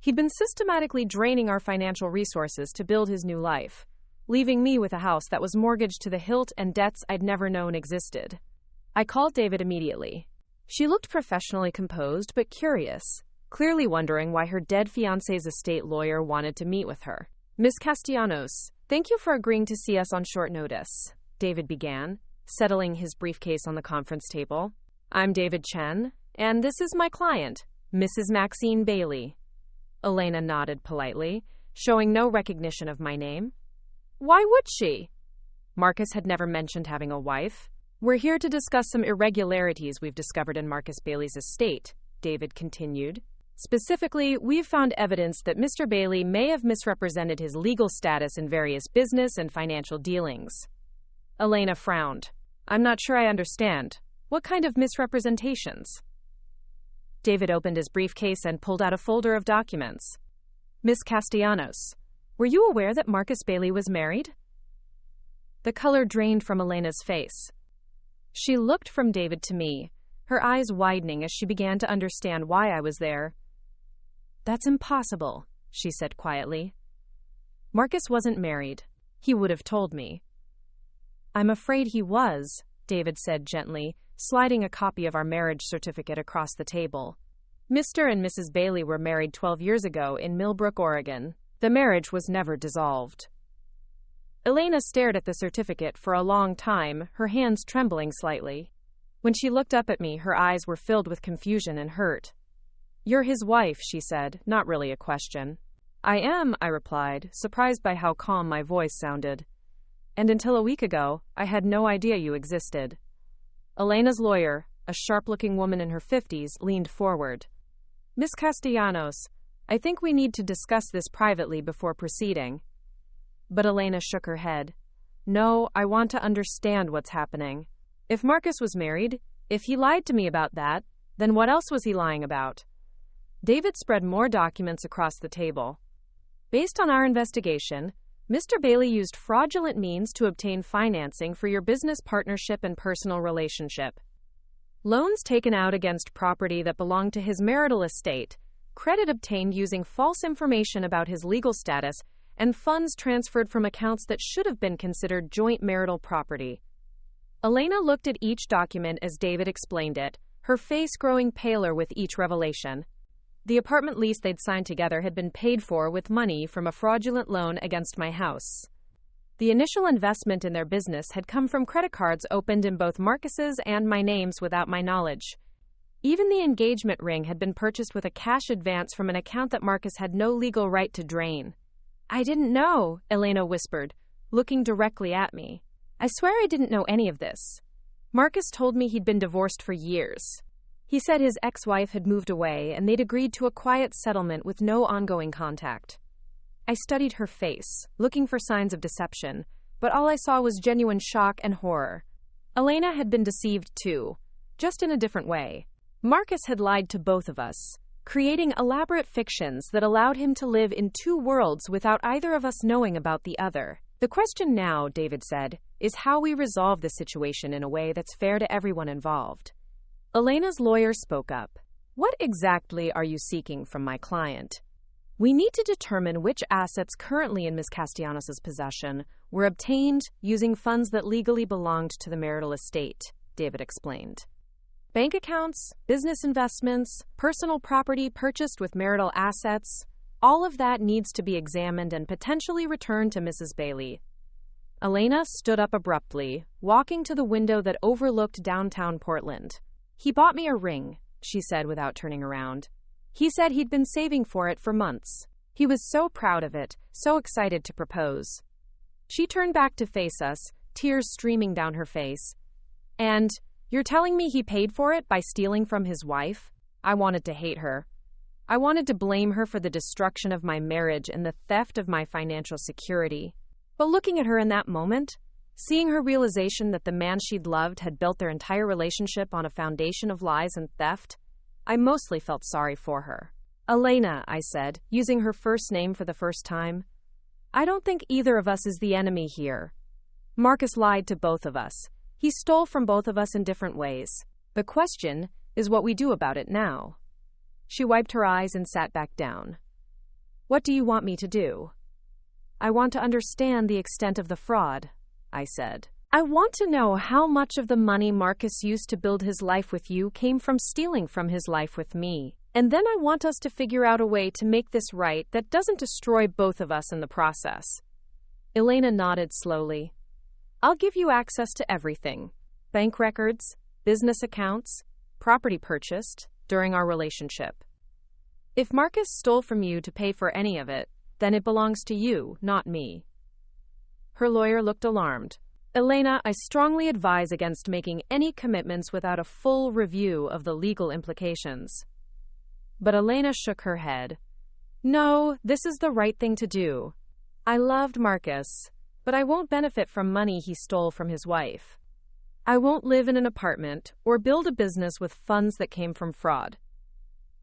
He'd been systematically draining our financial resources to build his new life, leaving me with a house that was mortgaged to the hilt and debts I'd never known existed. I called David immediately. She looked professionally composed but curious, clearly wondering why her dead fiancé's estate lawyer wanted to meet with her. Miss Castellanos, thank you for agreeing to see us on short notice, David began, settling his briefcase on the conference table. I'm David Chen, and this is my client, Mrs. Maxine Bailey. Elena nodded politely, showing no recognition of my name. Why would she? Marcus had never mentioned having a wife. We're here to discuss some irregularities we've discovered in Marcus Bailey's estate, David continued. Specifically, we've found evidence that Mr. Bailey may have misrepresented his legal status in various business and financial dealings. Elena frowned. I'm not sure I understand. What kind of misrepresentations? David opened his briefcase and pulled out a folder of documents. Miss Castellanos, were you aware that Marcus Bailey was married? The color drained from Elena's face. She looked from David to me, her eyes widening as she began to understand why I was there. That's impossible, she said quietly. Marcus wasn't married. He would have told me. I'm afraid he was, David said gently, sliding a copy of our marriage certificate across the table. Mr. and Mrs. Bailey were married 12 years ago in Millbrook, Oregon. The marriage was never dissolved. Elena stared at the certificate for a long time, her hands trembling slightly. When she looked up at me, her eyes were filled with confusion and hurt. You're his wife, she said, not really a question. I am, I replied, surprised by how calm my voice sounded. And until a week ago, I had no idea you existed. Elena's lawyer, a sharp-looking woman in her 50s, leaned forward. Miss Castellanos, I think we need to discuss this privately before proceeding. But Elena shook her head. No, I want to understand what's happening. If Marcus was married, if he lied to me about that, then what else was he lying about? David spread more documents across the table. Based on our investigation, Mr. Bailey used fraudulent means to obtain financing for your business partnership and personal relationship. Loans taken out against property that belonged to his marital estate, credit obtained using false information about his legal status, and funds transferred from accounts that should have been considered joint marital property. Elena looked at each document as David explained it, her face growing paler with each revelation. The apartment lease they'd signed together had been paid for with money from a fraudulent loan against my house. The initial investment in their business had come from credit cards opened in both Marcus's and my names without my knowledge. Even the engagement ring had been purchased with a cash advance from an account that Marcus had no legal right to drain. I didn't know, Elena whispered, looking directly at me. I swear I didn't know any of this. Marcus told me he'd been divorced for years. He said his ex-wife had moved away and they'd agreed to a quiet settlement with no ongoing contact. I studied her face, looking for signs of deception, but all I saw was genuine shock and horror. Elena had been deceived too, just in a different way. Marcus had lied to both of us, creating elaborate fictions that allowed him to live in two worlds without either of us knowing about the other. The question now, David said, is how we resolve the situation in a way that's fair to everyone involved. Elena's lawyer spoke up. What exactly are you seeking from my client? We need to determine which assets currently in Ms. Castellanos' possession were obtained using funds that legally belonged to the marital estate, David explained. Bank accounts, business investments, personal property purchased with marital assets, all of that needs to be examined and potentially returned to Mrs. Bailey. Elena stood up abruptly, walking to the window that overlooked downtown Portland. He bought me a ring, she said without turning around. He said he'd been saving for it for months. He was so proud of it, so excited to propose. She turned back to face us, tears streaming down her face. And, you're telling me he paid for it by stealing from his wife? I wanted to hate her. I wanted to blame her for the destruction of my marriage and the theft of my financial security. But looking at her in that moment, seeing her realization that the man she'd loved had built their entire relationship on a foundation of lies and theft, I mostly felt sorry for her. Elena, I said, using her first name for the first time, I don't think either of us is the enemy here. Marcus lied to both of us. He stole from both of us in different ways. The question is what we do about it now. She wiped her eyes and sat back down. What do you want me to do? I want to understand the extent of the fraud, I said. I want to know how much of the money Marcus used to build his life with you came from stealing from his life with me. And then I want us to figure out a way to make this right that doesn't destroy both of us in the process. Elena nodded slowly. I'll give you access to everything. Bank records, business accounts, property purchased during our relationship. If Marcus stole from you to pay for any of it, then it belongs to you, not me. Her lawyer looked alarmed. Elena, I strongly advise against making any commitments without a full review of the legal implications. But Elena shook her head. No, this is the right thing to do. I loved Marcus, but I won't benefit from money he stole from his wife. I won't live in an apartment or build a business with funds that came from fraud.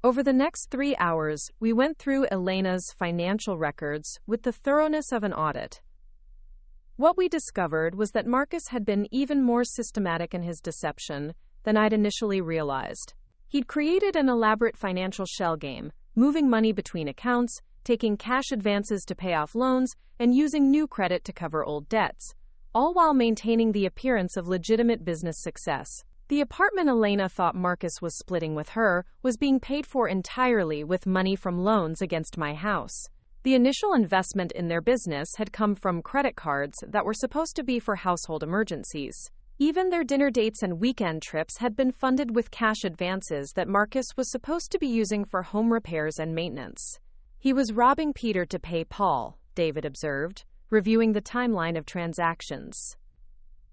Over the next 3 hours, we went through Elena's financial records with the thoroughness of an audit. What we discovered was that Marcus had been even more systematic in his deception than I'd initially realized. He'd created an elaborate financial shell game, moving money between accounts, taking cash advances to pay off loans, and using new credit to cover old debts, all while maintaining the appearance of legitimate business success. The apartment Elena thought Marcus was splitting with her was being paid for entirely with money from loans against my house. The initial investment in their business had come from credit cards that were supposed to be for household emergencies. Even their dinner dates and weekend trips had been funded with cash advances that Marcus was supposed to be using for home repairs and maintenance. He was robbing Peter to pay Paul, David observed, reviewing the timeline of transactions.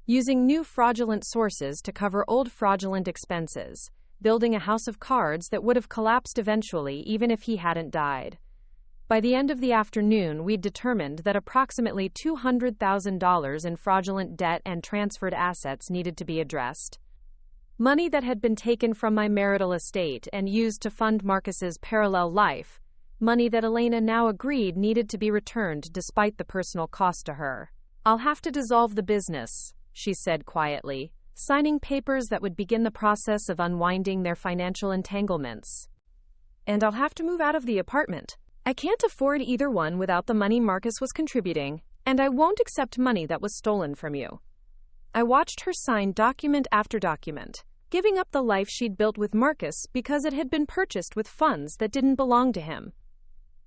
Using new fraudulent sources to cover old fraudulent expenses, building a house of cards that would have collapsed eventually even if he hadn't died. By the end of the afternoon, we'd determined that approximately $200,000 in fraudulent debt and transferred assets needed to be addressed. Money that had been taken from my marital estate and used to fund Marcus's parallel life, money that Elena now agreed needed to be returned despite the personal cost to her. I'll have to dissolve the business, she said quietly, signing papers that would begin the process of unwinding their financial entanglements. And I'll have to move out of the apartment. I can't afford either one without the money Marcus was contributing, and I won't accept money that was stolen from you. I watched her sign document after document, giving up the life she'd built with Marcus because it had been purchased with funds that didn't belong to him.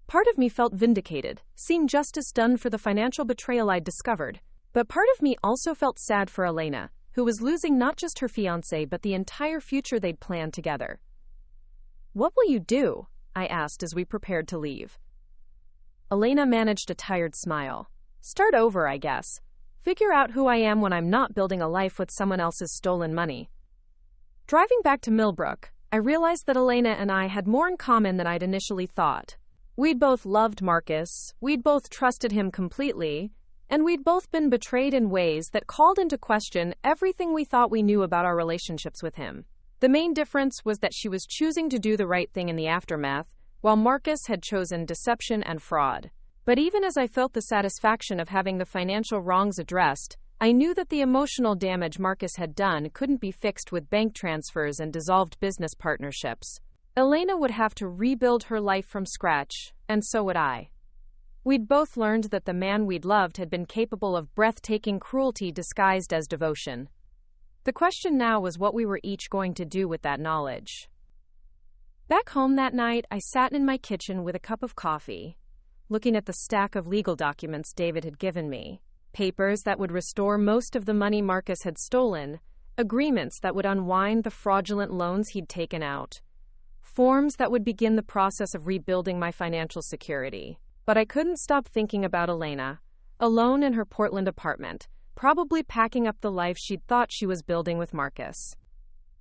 Part of me felt vindicated, seeing justice done for the financial betrayal I'd discovered, but part of me also felt sad for Elena, who was losing not just her fiancé but the entire future they'd planned together. What will you do? I asked as we prepared to leave. Elena managed a tired smile. Start over, I guess. Figure out who I am when I'm not building a life with someone else's stolen money. Driving back to Millbrook, I realized that Elena and I had more in common than I'd initially thought. We'd both loved Marcus, we'd both trusted him completely, and we'd both been betrayed in ways that called into question everything we thought we knew about our relationships with him. The main difference was that she was choosing to do the right thing in the aftermath, while Marcus had chosen deception and fraud. But even as I felt the satisfaction of having the financial wrongs addressed, I knew that the emotional damage Marcus had done couldn't be fixed with bank transfers and dissolved business partnerships. Elena would have to rebuild her life from scratch, and so would I. We'd both learned that the man we'd loved had been capable of breathtaking cruelty disguised as devotion. The question now was what we were each going to do with that knowledge. Back home that night, I sat in my kitchen with a cup of coffee, looking at the stack of legal documents David had given me. Papers that would restore most of the money Marcus had stolen, agreements that would unwind the fraudulent loans he'd taken out, forms that would begin the process of rebuilding my financial security. But I couldn't stop thinking about Elena, alone in her Portland apartment, probably packing up the life she'd thought she was building with Marcus.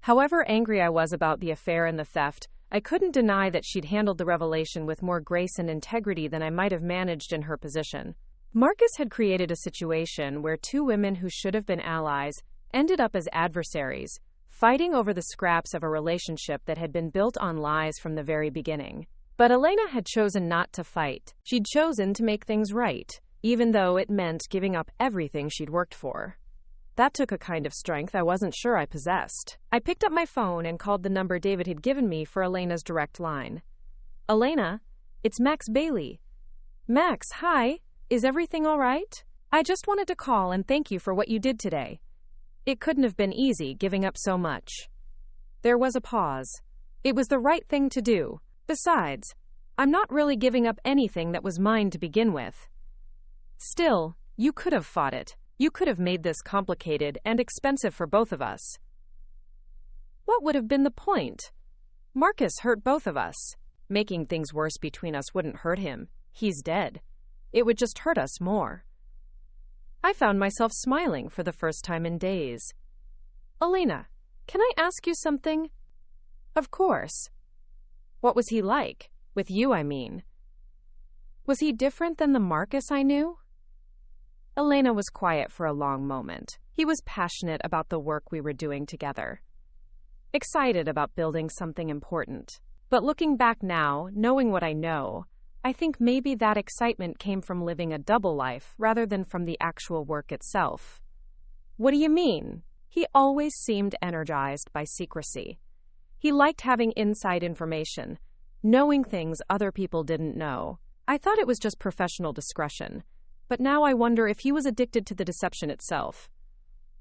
However angry I was about the affair and the theft, I couldn't deny that she'd handled the revelation with more grace and integrity than I might have managed in her position. Marcus had created a situation where two women who should have been allies ended up as adversaries, fighting over the scraps of a relationship that had been built on lies from the very beginning. But Elena had chosen not to fight. She'd chosen to make things right, even though it meant giving up everything she'd worked for. That took a kind of strength I wasn't sure I possessed. I picked up my phone and called the number David had given me for Elena's direct line. "Elena, it's Max Bailey." "Max, hi. Is everything all right? I just wanted to call and thank you for what you did today. It couldn't have been easy giving up so much." There was a pause. It was the right thing to do. Besides, I'm not really giving up anything that was mine to begin with. Still, you could have fought it. You could have made this complicated and expensive for both of us. What would have been the point? Marcus hurt both of us. Making things worse between us wouldn't hurt him. He's dead. It would just hurt us more. I found myself smiling for the first time in days. "Elena, can I ask you something?" "Of course." "What was he like? With you, I mean." "Was he different than the Marcus I knew?" Elena was quiet for a long moment. He was passionate about the work we were doing together. Excited about building something important. But looking back now, knowing what I know, I think maybe that excitement came from living a double life rather than from the actual work itself. "What do you mean?" He always seemed energized by secrecy. He liked having inside information, knowing things other people didn't know. I thought it was just professional discretion, but now I wonder if he was addicted to the deception itself.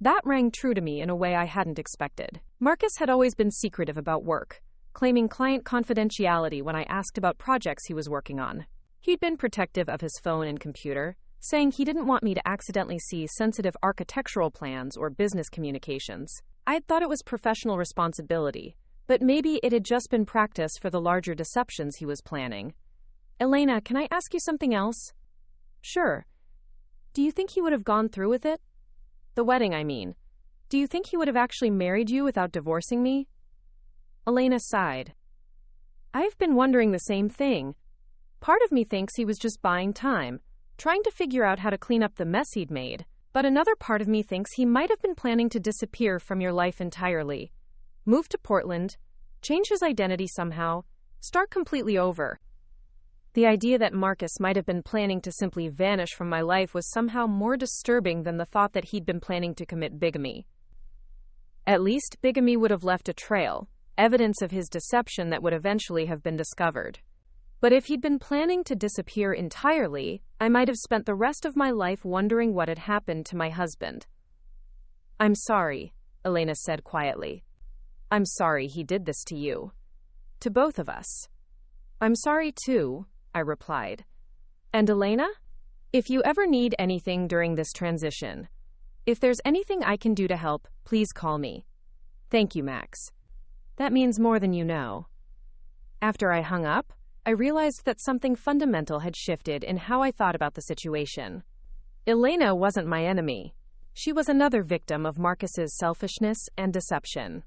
That rang true to me in a way I hadn't expected. Marcus had always been secretive about work, claiming client confidentiality when I asked about projects he was working on. He'd been protective of his phone and computer, saying he didn't want me to accidentally see sensitive architectural plans or business communications. I had thought it was professional responsibility, but maybe it had just been practice for the larger deceptions he was planning. "Elena, can I ask you something else?" "Sure. Do you think he would have gone through with it? The wedding, I mean. Do you think he would have actually married you without divorcing me?" Elena sighed. "I've been wondering the same thing. Part of me thinks he was just buying time, trying to figure out how to clean up the mess he'd made, but another part of me thinks he might have been planning to disappear from your life entirely. Move to Portland, change his identity somehow, start completely over." The idea that Marcus might have been planning to simply vanish from my life was somehow more disturbing than the thought that he'd been planning to commit bigamy. At least bigamy would have left a trail, evidence of his deception that would eventually have been discovered. But if he'd been planning to disappear entirely, I might have spent the rest of my life wondering what had happened to my husband. "I'm sorry," Elena said quietly. "I'm sorry he did this to you. To both of us." "I'm sorry too," I replied. "And Elena? If you ever need anything during this transition, if there's anything I can do to help, please call me. Thank you, Max. That means more than you know." After I hung up, I realized that something fundamental had shifted in how I thought about the situation. Elena wasn't my enemy. She was another victim of Marcus's selfishness and deception.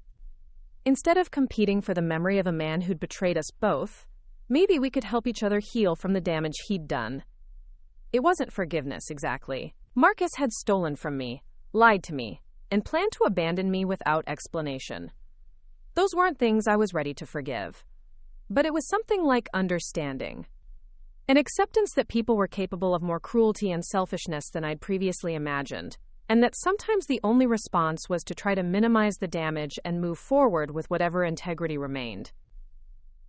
Instead of competing for the memory of a man who'd betrayed us both, maybe we could help each other heal from the damage he'd done. It wasn't forgiveness, exactly. Marcus had stolen from me, lied to me, and planned to abandon me without explanation. Those weren't things I was ready to forgive. But it was something like understanding. An acceptance that people were capable of more cruelty and selfishness than I'd previously imagined, and that sometimes the only response was to try to minimize the damage and move forward with whatever integrity remained.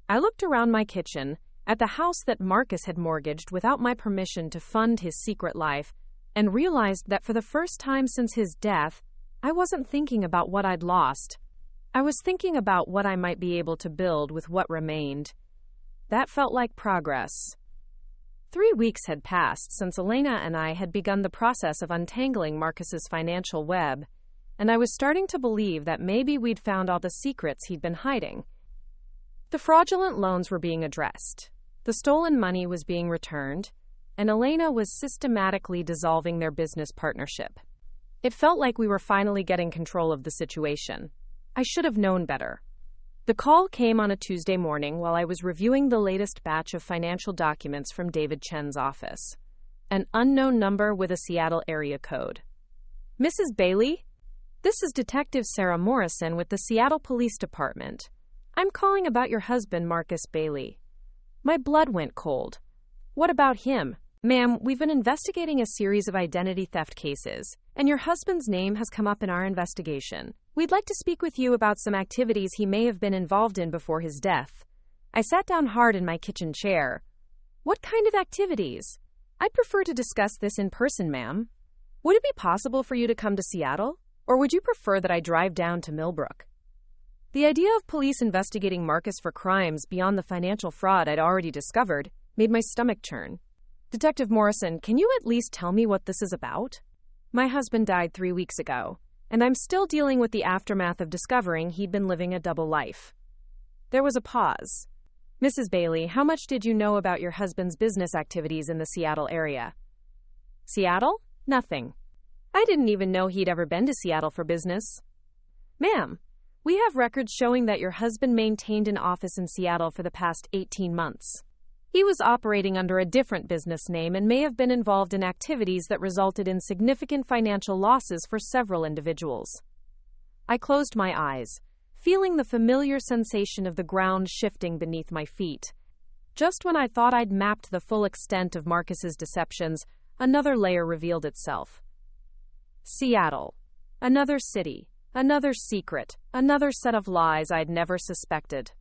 I looked around my kitchen, at the house that Marcus had mortgaged without my permission to fund his secret life, and realized that for the first time since his death, I wasn't thinking about what I'd lost. I was thinking about what I might be able to build with what remained. That felt like progress. 3 weeks had passed since Elena and I had begun the process of untangling Marcus's financial web, and I was starting to believe that maybe we'd found all the secrets he'd been hiding. The fraudulent loans were being addressed, the stolen money was being returned, and Elena was systematically dissolving their business partnership. It felt like we were finally getting control of the situation. I should have known better. The call came on a Tuesday morning while I was reviewing the latest batch of financial documents from David Chen's office. An unknown number with a Seattle area code. "Mrs. Bailey? This is Detective Sarah Morrison with the Seattle Police Department. I'm calling about your husband, Marcus Bailey." My blood went cold. What about him? Ma'am, we've been investigating a series of identity theft cases, and your husband's name has come up in our investigation. We'd like to speak with you about some activities he may have been involved in before his death. I sat down hard in my kitchen chair. What kind of activities? I'd prefer to discuss this in person, ma'am. Would it be possible for you to come to Seattle? Or would you prefer that I drive down to Millbrook? The idea of police investigating Marcus for crimes beyond the financial fraud I'd already discovered made my stomach churn. Detective Morrison, can you at least tell me what this is about? My husband died 3 weeks ago, and I'm still dealing with the aftermath of discovering he'd been living a double life. There was a pause. Mrs. Bailey, how much did you know about your husband's business activities in the Seattle area? Seattle? Nothing. I didn't even know he'd ever been to Seattle for business. Ma'am, we have records showing that your husband maintained an office in Seattle for the past 18 months. He was operating under a different business name and may have been involved in activities that resulted in significant financial losses for several individuals. I closed my eyes, feeling the familiar sensation of the ground shifting beneath my feet. Just when I thought I'd mapped the full extent of Marcus's deceptions, another layer revealed itself. Seattle. Another city. Another secret. Another set of lies I'd never suspected.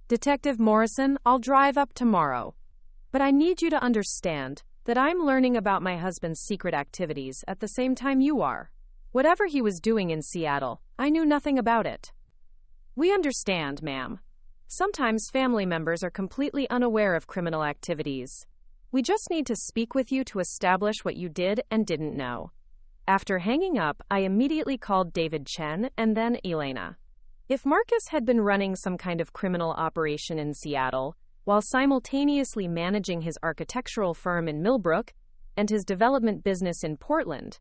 Detective Morrison, I'll drive up tomorrow. But I need you to understand that I'm learning about my husband's secret activities at the same time you are. Whatever he was doing in Seattle, I knew nothing about it. We understand, ma'am. Sometimes family members are completely unaware of criminal activities. We just need to speak with you to establish what you did and didn't know. After hanging up, I immediately called David Chen and then Elena. If Marcus had been running some kind of criminal operation in Seattle, while simultaneously managing his architectural firm in Millbrook and his development business in Portland,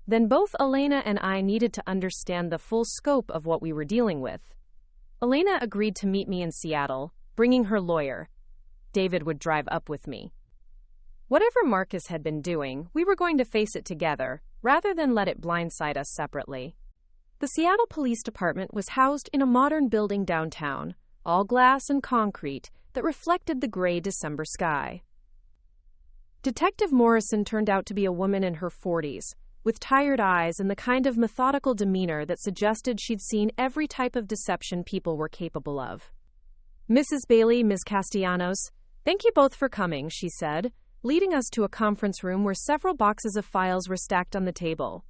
then both Elena and I needed to understand the full scope of what we were dealing with. Elena agreed to meet me in Seattle, bringing her lawyer. David would drive up with me. Whatever Marcus had been doing, we were going to face it together, rather than let it blindside us separately. The Seattle Police Department was housed in a modern building downtown, all glass and concrete, that reflected the gray December sky. Detective Morrison turned out to be a woman in her 40s, with tired eyes and the kind of methodical demeanor that suggested she'd seen every type of deception people were capable of. Mrs. Bailey, Ms. Castellanos, thank you both for coming, she said, leading us to a conference room where several boxes of files were stacked on the table.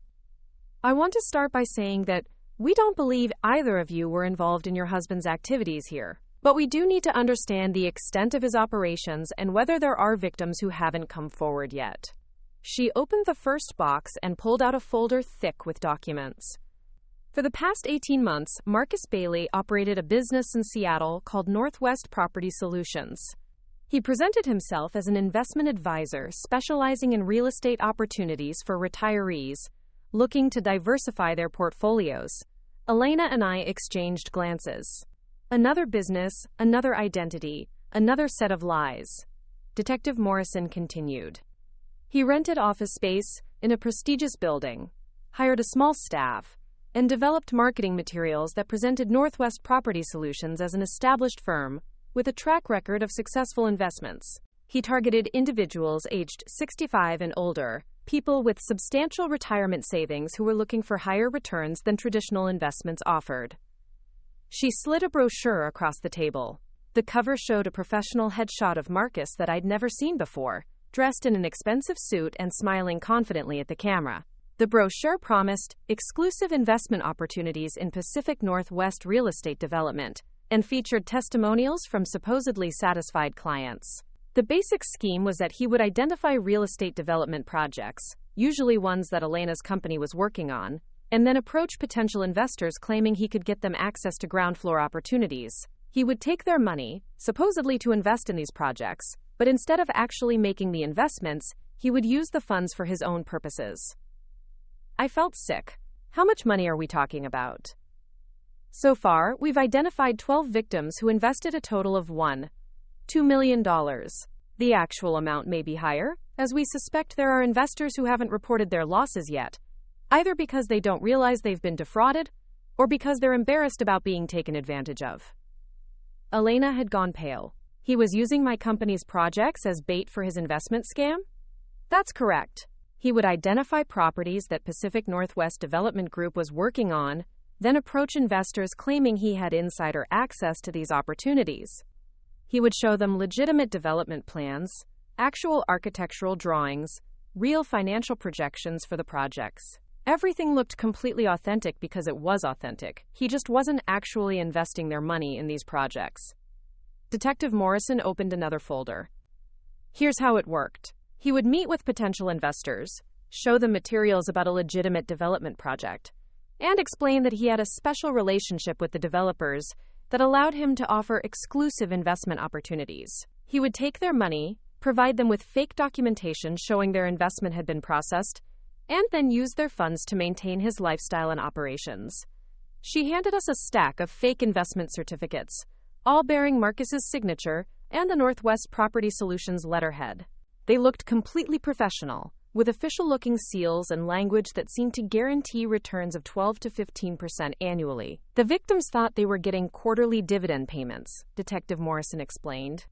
I want to start by saying that we don't believe either of you were involved in your husband's activities here, but we do need to understand the extent of his operations and whether there are victims who haven't come forward yet. She opened the first box and pulled out a folder thick with documents. For the past 18 months, Marcus Bailey operated a business in Seattle called Northwest Property Solutions. He presented himself as an investment advisor specializing in real estate opportunities for retirees looking to diversify their portfolios. Elena and I exchanged glances. Another business, another identity, another set of lies. Detective Morrison continued. He rented office space in a prestigious building, hired a small staff, and developed marketing materials that presented Northwest Property Solutions as an established firm with a track record of successful investments. He targeted individuals aged 65 and older, people with substantial retirement savings who were looking for higher returns than traditional investments offered. She slid a brochure across the table. The cover showed a professional headshot of Marcus that I'd never seen before, dressed in an expensive suit and smiling confidently at the camera. The brochure promised exclusive investment opportunities in Pacific Northwest real estate development and featured testimonials from supposedly satisfied clients. The basic scheme was that he would identify real estate development projects, usually ones that Elena's company was working on, and then approach potential investors claiming he could get them access to ground floor opportunities. He would take their money, supposedly to invest in these projects, but instead of actually making the investments, he would use the funds for his own purposes. I felt sick. How much money are we talking about? So far, we've identified 12 victims who invested a total of $2 million. The actual amount may be higher, as we suspect there are investors who haven't reported their losses yet, either because they don't realize they've been defrauded, or because they're embarrassed about being taken advantage of. Elena had gone pale. He was using my company's projects as bait for his investment scam? That's correct. He would identify properties that Pacific Northwest Development Group was working on, then approach investors claiming he had insider access to these opportunities. He would show them legitimate development plans, actual architectural drawings, real financial projections for the projects. Everything looked completely authentic because it was authentic. He just wasn't actually investing their money in these projects. Detective Morrison opened another folder. Here's how it worked. He would meet with potential investors, show them materials about a legitimate development project, and explain that he had a special relationship with the developers that allowed him to offer exclusive investment opportunities. He would take their money, provide them with fake documentation showing their investment had been processed, and then use their funds to maintain his lifestyle and operations. She handed us a stack of fake investment certificates, all bearing Marcus's signature and the Northwest Property Solutions letterhead. They looked completely professional, with official-looking seals and language that seemed to guarantee returns of 12 to 15% annually. The victims thought they were getting quarterly dividend payments, Detective Morrison explained.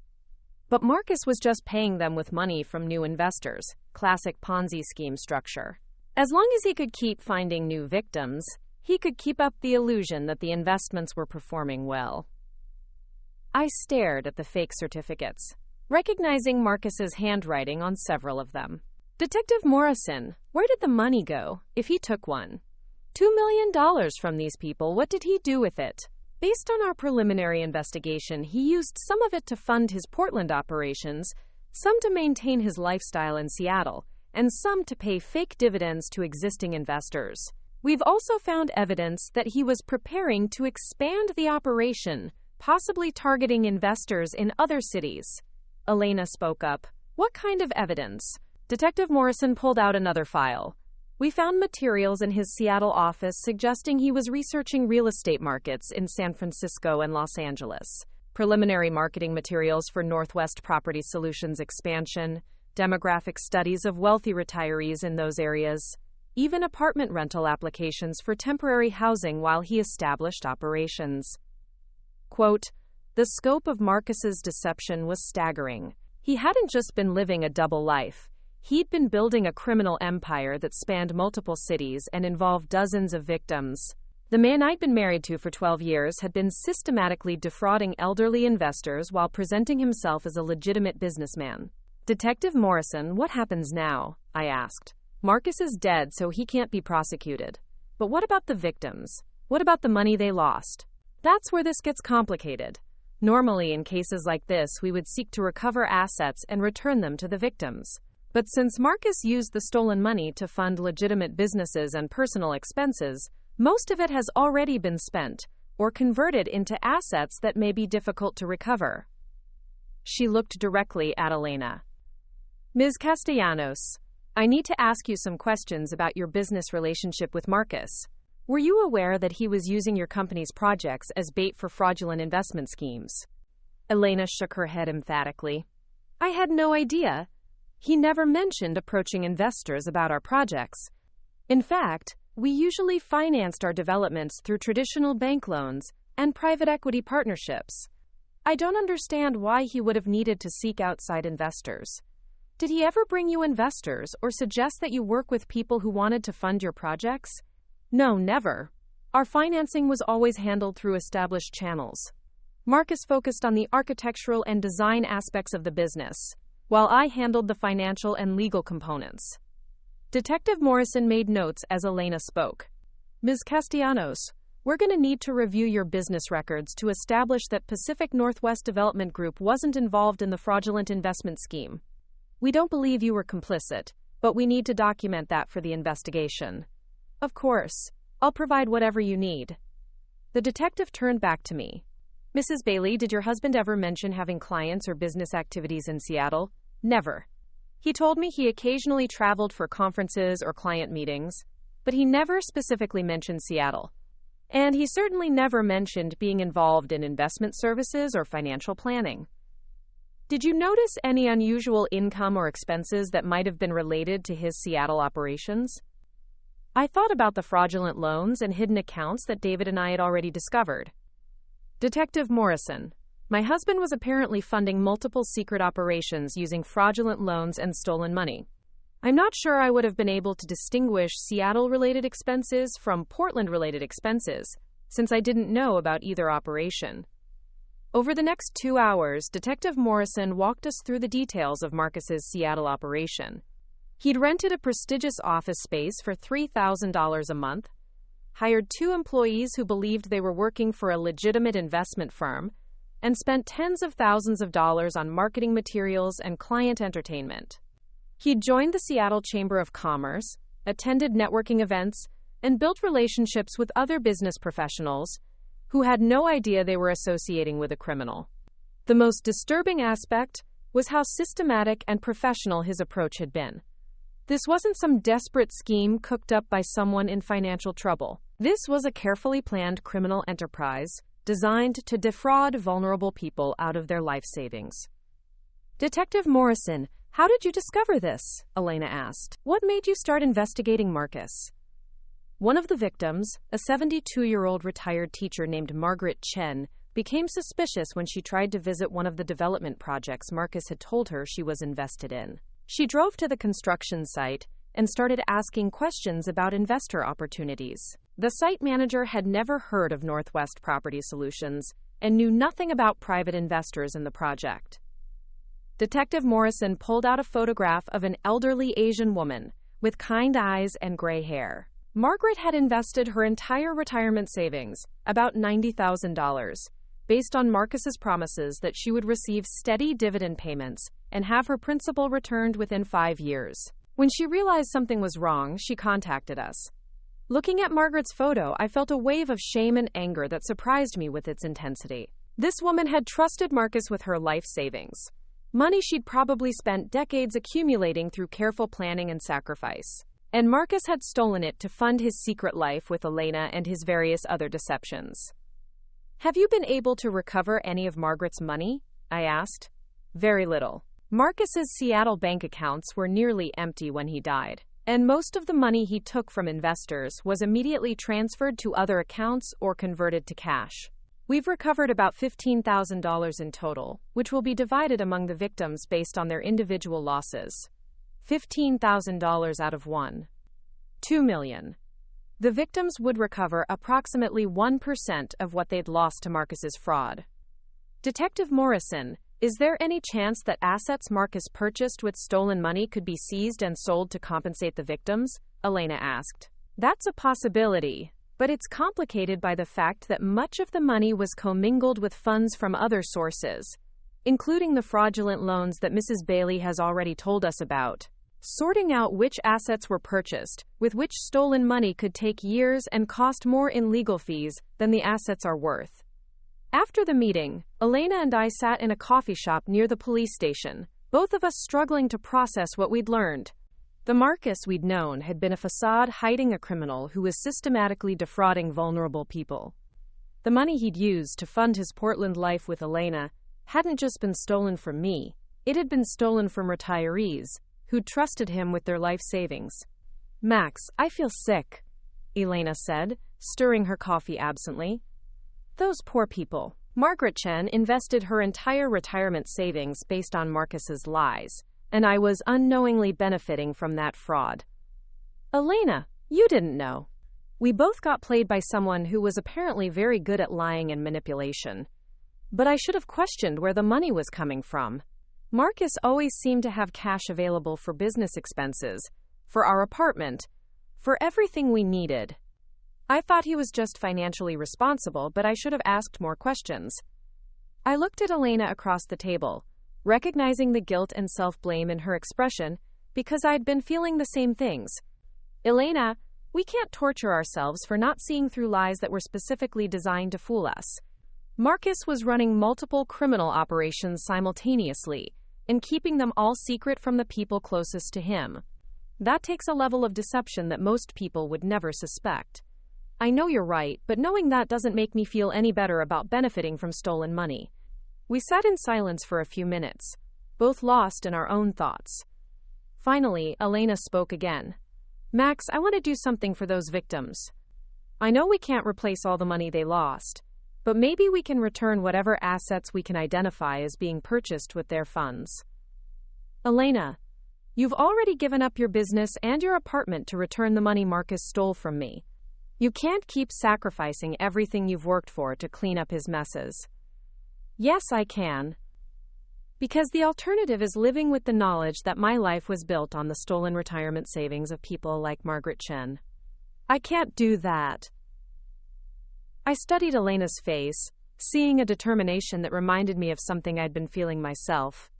But Marcus was just paying them with money from new investors, classic Ponzi scheme structure. As long as he could keep finding new victims, he could keep up the illusion that the investments were performing well. I stared at the fake certificates, recognizing Marcus's handwriting on several of them. Detective Morrison, where did the money go, if he took $2 million from these people? What did he do with it? Based on our preliminary investigation, he used some of it to fund his Portland operations, some to maintain his lifestyle in Seattle, and some to pay fake dividends to existing investors. We've also found evidence that he was preparing to expand the operation, possibly targeting investors in other cities. Elena spoke up. What kind of evidence? Detective Morrison pulled out another file. We found materials in his Seattle office suggesting he was researching real estate markets in San Francisco and Los Angeles. Preliminary marketing materials for Northwest Property Solutions expansion, demographic studies of wealthy retirees in those areas, even apartment rental applications for temporary housing while he established operations. Quote, the scope of Marcus's deception was staggering. He hadn't just been living a double life. He'd been building a criminal empire that spanned multiple cities and involved dozens of victims. The man I'd been married to for 12 years had been systematically defrauding elderly investors while presenting himself as a legitimate businessman. Detective Morrison, what happens now? I asked. Marcus is dead, so he can't be prosecuted. But what about the victims? What about the money they lost? That's where this gets complicated. Normally, in cases like this, we would seek to recover assets and return them to the victims. But since Marcus used the stolen money to fund legitimate businesses and personal expenses, most of it has already been spent or converted into assets that may be difficult to recover. She looked directly at Elena. Ms. Castellanos, I need to ask you some questions about your business relationship with Marcus. Were you aware that he was using your company's projects as bait for fraudulent investment schemes? Elena shook her head emphatically. I had no idea. He never mentioned approaching investors about our projects. In fact, we usually financed our developments through traditional bank loans and private equity partnerships. I don't understand why he would have needed to seek outside investors. Did he ever bring you investors or suggest that you work with people who wanted to fund your projects? No, never. Our financing was always handled through established channels. Marcus focused on the architectural and design aspects of the business, while I handled the financial and legal components. Detective Morrison made notes as Elena spoke. Ms. Castellanos, we're going to need to review your business records to establish that Pacific Northwest Development Group wasn't involved in the fraudulent investment scheme. We don't believe you were complicit, but we need to document that for the investigation. Of course, I'll provide whatever you need. The detective turned back to me. Mrs. Bailey, did your husband ever mention having clients or business activities in Seattle? Never. He told me he occasionally traveled for conferences or client meetings, but he never specifically mentioned Seattle. And he certainly never mentioned being involved in investment services or financial planning. Did you notice any unusual income or expenses that might have been related to his Seattle operations? I thought about the fraudulent loans and hidden accounts that David and I had already discovered. Detective Morrison, My husband was apparently funding multiple secret operations using fraudulent loans and stolen money. I'm not sure I would have been able to distinguish Seattle-related expenses from Portland-related expenses, since I didn't know about either operation. Over the next 2 hours, Detective Morrison walked us through the details of Marcus's Seattle operation. He'd rented a prestigious office space for $3,000 a month, hired 2 employees who believed they were working for a legitimate investment firm, and spent tens of thousands of dollars on marketing materials and client entertainment. He'd joined the Seattle Chamber of Commerce, attended networking events, and built relationships with other business professionals who had no idea they were associating with a criminal. The most disturbing aspect was how systematic and professional his approach had been. This wasn't some desperate scheme cooked up by someone in financial trouble. This was a carefully planned criminal enterprise designed to defraud vulnerable people out of their life savings. Detective Morrison, how did you discover this? Elena asked. What made you start investigating Marcus? One of the victims, a 72-year-old retired teacher named Margaret Chen, became suspicious when she tried to visit one of the development projects Marcus had told her she was invested in. She drove to the construction site and started asking questions about investor opportunities. The site manager had never heard of Northwest Property Solutions and knew nothing about private investors in the project. Detective Morrison pulled out a photograph of an elderly Asian woman with kind eyes and gray hair. Margaret had invested her entire retirement savings, about $90,000, based on Marcus's promises that she would receive steady dividend payments and have her principal returned within 5 years. When she realized something was wrong, she contacted us. Looking at Margaret's photo, I felt a wave of shame and anger that surprised me with its intensity. This woman had trusted Marcus with her life savings, money she'd probably spent decades accumulating through careful planning and sacrifice. And Marcus had stolen it to fund his secret life with Elena and his various other deceptions. Have you been able to recover any of Margaret's money? I asked. Very little. Marcus's Seattle bank accounts were nearly empty when he died, and most of the money he took from investors was immediately transferred to other accounts or converted to cash. We've recovered about $15,000 in total, which will be divided among the victims based on their individual losses. $15,000 out of $2 million. The victims would recover approximately 1% of what they'd lost to Marcus's fraud. Detective Morrison, is there any chance that assets Marcus purchased with stolen money could be seized and sold to compensate the victims? Elena asked. That's a possibility, but it's complicated by the fact that much of the money was commingled with funds from other sources, including the fraudulent loans that Mrs. Bailey has already told us about. Sorting out which assets were purchased with which stolen money could take years and cost more in legal fees than the assets are worth. After the meeting, Elena and I sat in a coffee shop near the police station, both of us struggling to process what we'd learned. The Marcus we'd known had been a facade hiding a criminal who was systematically defrauding vulnerable people. The money he'd used to fund his Portland life with Elena hadn't just been stolen from me, it had been stolen from retirees who'd trusted him with their life savings. Max, I feel sick, Elena said, stirring her coffee absently. Those poor people. Margaret Chen invested her entire retirement savings based on Marcus's lies, and I was unknowingly benefiting from that fraud. Elena, you didn't know. We both got played by someone who was apparently very good at lying and manipulation. But I should have questioned where the money was coming from. Marcus always seemed to have cash available for business expenses, for our apartment, for everything we needed. I thought he was just financially responsible, but I should have asked more questions. I looked at Elena across the table, recognizing the guilt and self-blame in her expression, because I'd been feeling the same things. Elena, we can't torture ourselves for not seeing through lies that were specifically designed to fool us. Marcus was running multiple criminal operations simultaneously, and keeping them all secret from the people closest to him. That takes a level of deception that most people would never suspect. I know you're right, but knowing that doesn't make me feel any better about benefiting from stolen money. We sat in silence for a few minutes, both lost in our own thoughts. Finally, Elena spoke again. Max, I want to do something for those victims. I know we can't replace all the money they lost, but maybe we can return whatever assets we can identify as being purchased with their funds. Elena, you've already given up your business and your apartment to return the money Marcus stole from me. You can't keep sacrificing everything you've worked for to clean up his messes. Yes, I can. Because the alternative is living with the knowledge that my life was built on the stolen retirement savings of people like Margaret Chen. I can't do that. I studied Elena's face, seeing a determination that reminded me of something I'd been feeling myself.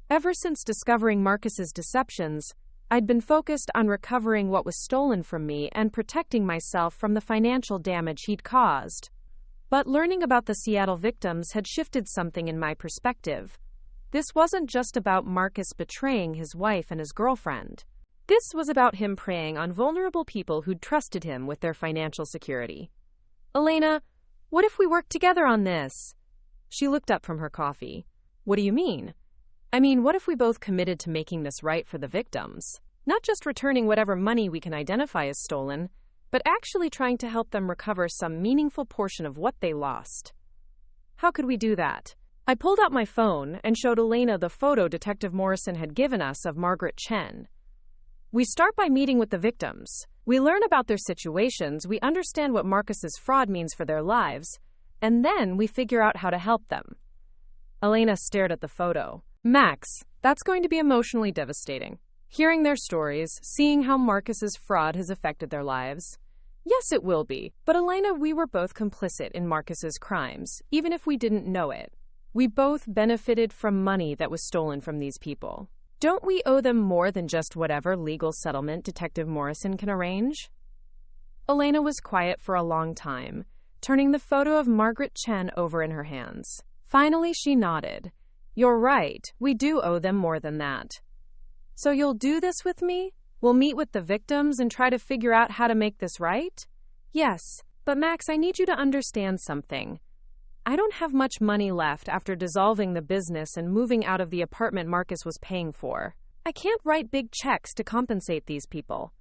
Ever since discovering Marcus's deceptions, I'd been focused on recovering what was stolen from me and protecting myself from the financial damage he'd caused. But learning about the Seattle victims had shifted something in my perspective. This wasn't just about Marcus betraying his wife and his girlfriend. This was about him preying on vulnerable people who'd trusted him with their financial security. Elena, what if we work together on this? She looked up from her coffee. What do you mean? I mean, what if we both committed to making this right for the victims? Not just returning whatever money we can identify as stolen, but actually trying to help them recover some meaningful portion of what they lost. How could we do that? I pulled out my phone and showed Elena the photo Detective Morrison had given us of Margaret Chen. We start by meeting with the victims. We learn about their situations, we understand what Marcus's fraud means for their lives, and then we figure out how to help them. Elena stared at the photo. Max, that's going to be emotionally devastating. Hearing their stories, seeing how Marcus's fraud has affected their lives. Yes, it will be. But Elena, we were both complicit in Marcus's crimes, even if we didn't know it. We both benefited from money that was stolen from these people. Don't we owe them more than just whatever legal settlement Detective Morrison can arrange? Elena was quiet for a long time, turning the photo of Margaret Chen over in her hands. Finally, she nodded. You're right, we do owe them more than that. So you'll do this with me? We'll meet with the victims and try to figure out how to make this right? Yes, but Max, I need you to understand something. I don't have much money left after dissolving the business and moving out of the apartment Marcus was paying for. I can't write big checks to compensate these people.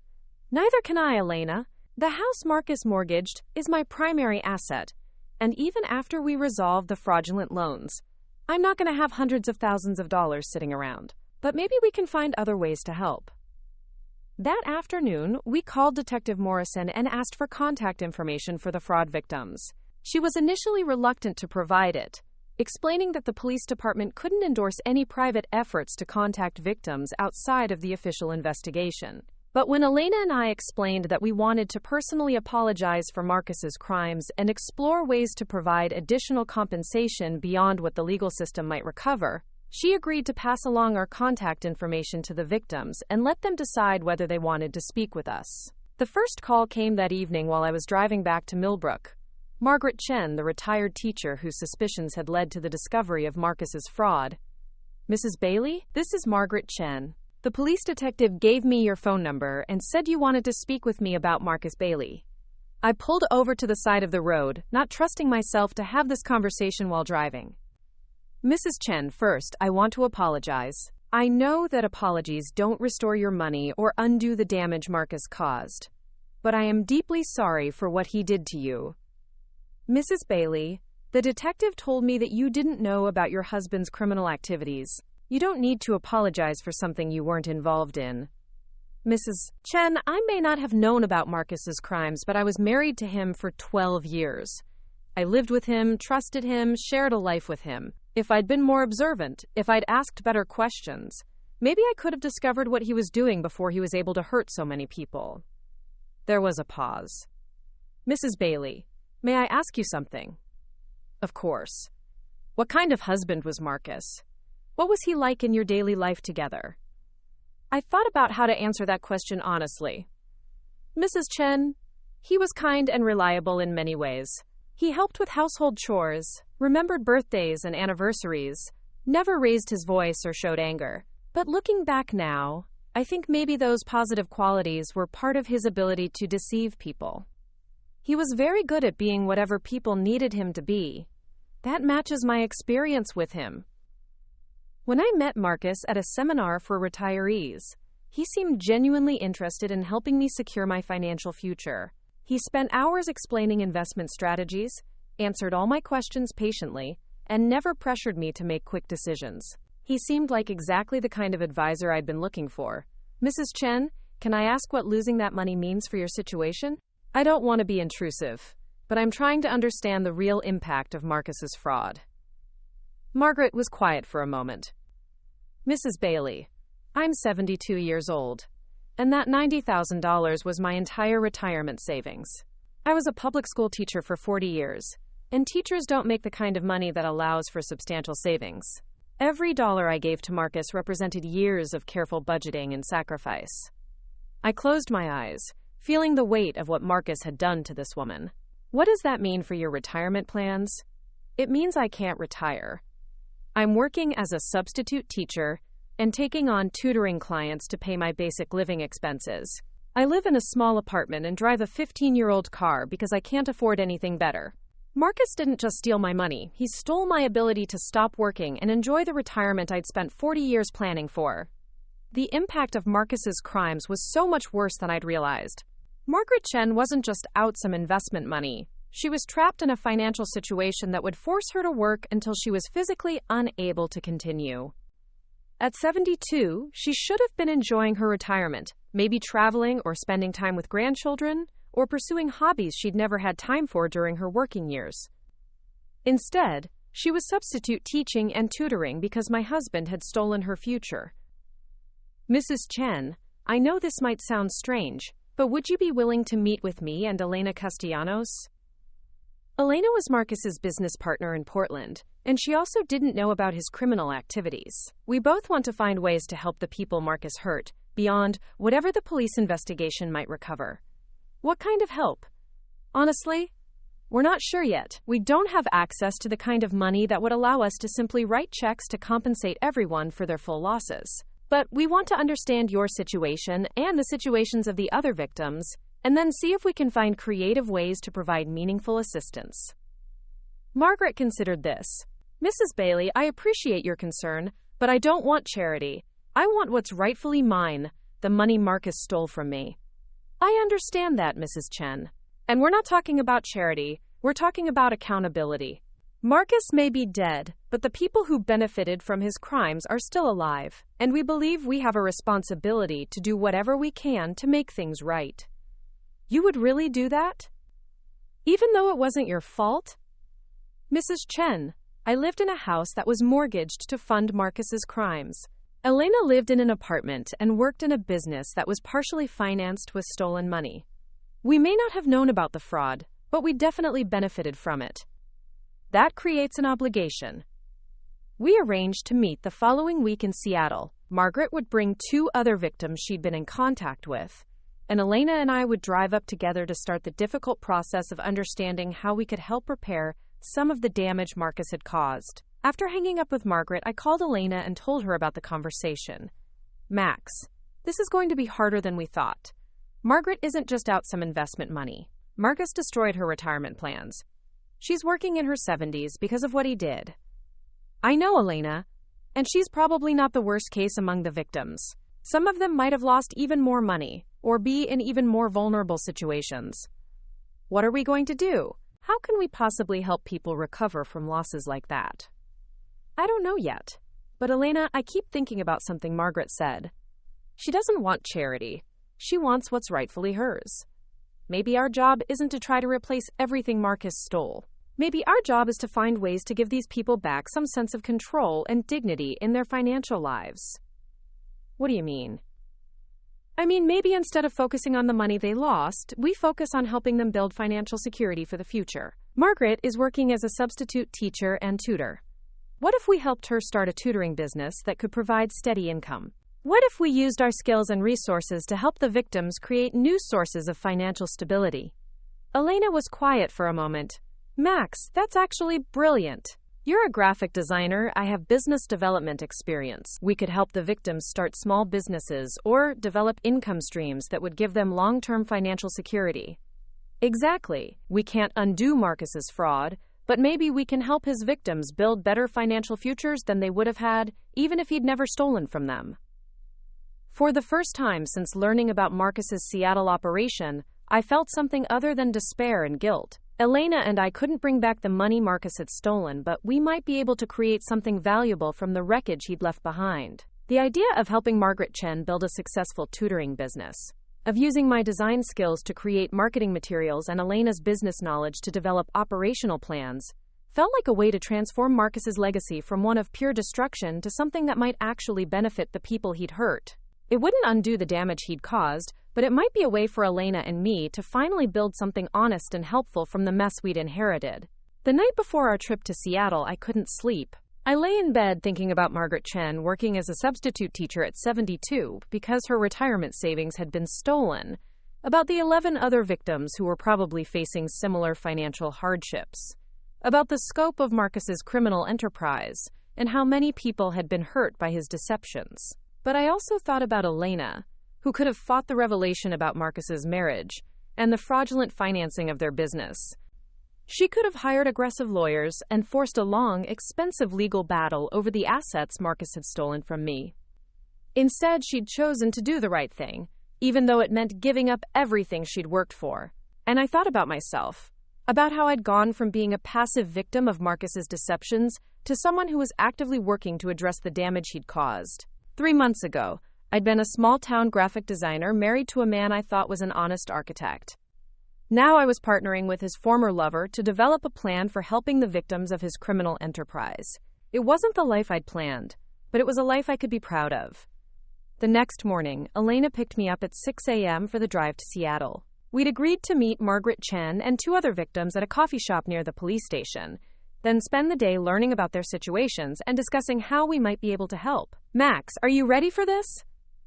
Neither can I, Elena. The house Marcus mortgaged is my primary asset, and even after we resolve the fraudulent loans, I'm not going to have hundreds of thousands of dollars sitting around, but maybe we can find other ways to help. That afternoon, we called Detective Morrison and asked for contact information for the fraud victims. She was initially reluctant to provide it, explaining that the police department couldn't endorse any private efforts to contact victims outside of the official investigation. But when Elena and I explained that we wanted to personally apologize for Marcus's crimes and explore ways to provide additional compensation beyond what the legal system might recover, she agreed to pass along our contact information to the victims and let them decide whether they wanted to speak with us. The first call came that evening while I was driving back to Millbrook. Margaret Chen, the retired teacher whose suspicions had led to the discovery of Marcus's fraud. Mrs. Bailey, this is Margaret Chen. The police detective gave me your phone number and said you wanted to speak with me about Marcus Bailey. I pulled over to the side of the road, not trusting myself to have this conversation while driving. Mrs. Chen, first, I want to apologize. I know that apologies don't restore your money or undo the damage Marcus caused, but I am deeply sorry for what he did to you. Mrs. Bailey, the detective told me that you didn't know about your husband's criminal activities. You don't need to apologize for something you weren't involved in. Mrs. Chen, I may not have known about Marcus's crimes, but I was married to him for 12 years. I lived with him, trusted him, shared a life with him. If I'd been more observant, if I'd asked better questions, maybe I could have discovered what he was doing before he was able to hurt so many people. There was a pause. Mrs. Bailey, may I ask you something? Of course. What kind of husband was Marcus? What was he like in your daily life together? I thought about how to answer that question honestly. Mrs. Chen, he was kind and reliable in many ways. He helped with household chores, remembered birthdays and anniversaries, never raised his voice or showed anger. But looking back now, I think maybe those positive qualities were part of his ability to deceive people. He was very good at being whatever people needed him to be. That matches my experience with him. When I met Marcus at a seminar for retirees, he seemed genuinely interested in helping me secure my financial future. He spent hours explaining investment strategies, answered all my questions patiently, and never pressured me to make quick decisions. He seemed like exactly the kind of advisor I'd been looking for. Mrs. Chen, can I ask what losing that money means for your situation? I don't want to be intrusive, but I'm trying to understand the real impact of Marcus's fraud. Margaret was quiet for a moment. Mrs. Bailey, I'm 72 years old, and that $90,000 was my entire retirement savings. I was a public school teacher for 40 years, and teachers don't make the kind of money that allows for substantial savings. Every dollar I gave to Marcus represented years of careful budgeting and sacrifice. I closed my eyes, feeling the weight of what Marcus had done to this woman. What does that mean for your retirement plans? It means I can't retire. I'm working as a substitute teacher and taking on tutoring clients to pay my basic living expenses. I live in a small apartment and drive a 15-year-old car because I can't afford anything better. Marcus didn't just steal my money, he stole my ability to stop working and enjoy the retirement I'd spent 40 years planning for. The impact of Marcus's crimes was so much worse than I'd realized. Margaret Chen wasn't just out some investment money. She was trapped in a financial situation that would force her to work until she was physically unable to continue. At 72, she should have been enjoying her retirement, maybe traveling or spending time with grandchildren, or pursuing hobbies she'd never had time for during her working years. Instead, she was substitute teaching and tutoring because my husband had stolen her future. Mrs. Chen, I know this might sound strange, but would you be willing to meet with me and Elena Castellanos? Elena was Marcus's business partner in Portland, and she also didn't know about his criminal activities. We both want to find ways to help the people Marcus hurt, beyond whatever the police investigation might recover. What kind of help? Honestly, we're not sure yet. We don't have access to the kind of money that would allow us to simply write checks to compensate everyone for their full losses. But we want to understand your situation and the situations of the other victims, and then see if we can find creative ways to provide meaningful assistance. Margaret considered this. Mrs. Bailey, I appreciate your concern, but I don't want charity. I want what's rightfully mine, the money Marcus stole from me. I understand that, Mrs. Chen. And we're not talking about charity, we're talking about accountability. Marcus may be dead, but the people who benefited from his crimes are still alive, and we believe we have a responsibility to do whatever we can to make things right. You would really do that? Even though it wasn't your fault? Mrs. Chen, I lived in a house that was mortgaged to fund Marcus's crimes. Elena lived in an apartment and worked in a business that was partially financed with stolen money. We may not have known about the fraud, but we definitely benefited from it. That creates an obligation. We arranged to meet the following week in Seattle. Margaret would bring 2 other victims she'd been in contact with, and Elena and I would drive up together to start the difficult process of understanding how we could help repair some of the damage Marcus had caused. After hanging up with Margaret, I called Elena and told her about the conversation. Max, this is going to be harder than we thought. Margaret isn't just out some investment money. Marcus destroyed her retirement plans. She's working in her 70s because of what he did. I know, Elena, and she's probably not the worst case among the victims. Some of them might have lost even more money, or be in even more vulnerable situations. What are we going to do? How can we possibly help people recover from losses like that? I don't know yet. But Elena, I keep thinking about something Margaret said. She doesn't want charity. She wants what's rightfully hers. Maybe our job isn't to try to replace everything Marcus stole. Maybe our job is to find ways to give these people back some sense of control and dignity in their financial lives. What do you mean? I mean, maybe instead of focusing on the money they lost, we focus on helping them build financial security for the future. Margaret is working as a substitute teacher and tutor. What if we helped her start a tutoring business that could provide steady income? What if we used our skills and resources to help the victims create new sources of financial stability? Elena was quiet for a moment. Max, that's actually brilliant. You're a graphic designer. I have business development experience. We could help the victims start small businesses or develop income streams that would give them long-term financial security. Exactly. We can't undo Marcus's fraud, but maybe we can help his victims build better financial futures than they would have had, even if he'd never stolen from them. For the first time since learning about Marcus's Seattle operation, I felt something other than despair and guilt. Elena and I couldn't bring back the money Marcus had stolen, but we might be able to create something valuable from the wreckage he'd left behind. The idea of helping Margaret Chen build a successful tutoring business, of using my design skills to create marketing materials and Elena's business knowledge to develop operational plans, felt like a way to transform Marcus's legacy from one of pure destruction to something that might actually benefit the people he'd hurt. It wouldn't undo the damage he'd caused, but it might be a way for Elena and me to finally build something honest and helpful from the mess we'd inherited. The night before our trip to Seattle, I couldn't sleep. I lay in bed thinking about Margaret Chen working as a substitute teacher at 72 because her retirement savings had been stolen, about the 11 other victims who were probably facing similar financial hardships, about the scope of Marcus's criminal enterprise, and how many people had been hurt by his deceptions. But I also thought about Elena, who could have fought the revelation about Marcus's marriage and the fraudulent financing of their business. She could have hired aggressive lawyers and forced a long, expensive legal battle over the assets Marcus had stolen from me. Instead, she'd chosen to do the right thing, even though it meant giving up everything she'd worked for. And I thought about myself, about how I'd gone from being a passive victim of Marcus's deceptions to someone who was actively working to address the damage he'd caused. 3 months ago, I'd been a small-town graphic designer married to a man I thought was an honest architect. Now I was partnering with his former lover to develop a plan for helping the victims of his criminal enterprise. It wasn't the life I'd planned, but it was a life I could be proud of. The next morning, Elena picked me up at 6 a.m. for the drive to Seattle. We'd agreed to meet Margaret Chen and 2 other victims at a coffee shop near the police station, then spend the day learning about their situations and discussing how we might be able to help. "Max, are you ready for this?"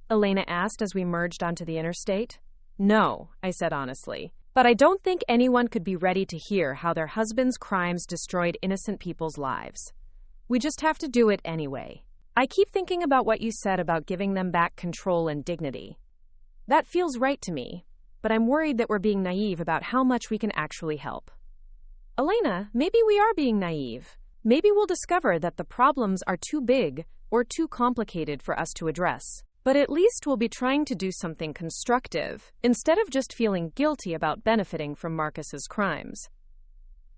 Elena asked as we merged onto the interstate. "No," I said honestly. "But I don't think anyone could be ready to hear how their husband's crimes destroyed innocent people's lives. We just have to do it anyway. I keep thinking about what you said about giving them back control and dignity. That feels right to me, but I'm worried that we're being naive about how much we can actually help." "Elena, maybe we are being naive. Maybe we'll discover that the problems are too big or too complicated for us to address. But at least we'll be trying to do something constructive, instead of just feeling guilty about benefiting from Marcus's crimes."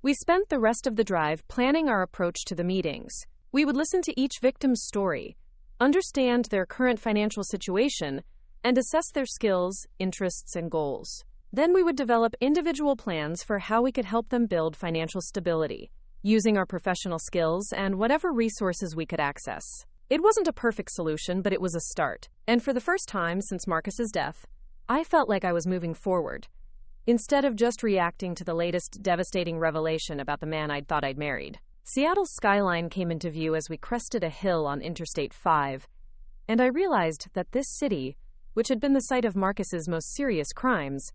We spent the rest of the drive planning our approach to the meetings. We would listen to each victim's story, understand their current financial situation, and assess their skills, interests, and goals. Then we would develop individual plans for how we could help them build financial stability, using our professional skills and whatever resources we could access. It wasn't a perfect solution, but it was a start. And for the first time since Marcus's death, I felt like I was moving forward, instead of just reacting to the latest devastating revelation about the man I'd thought I'd married. Seattle's skyline came into view as we crested a hill on Interstate 5, and I realized that this city, which had been the site of Marcus's most serious crimes,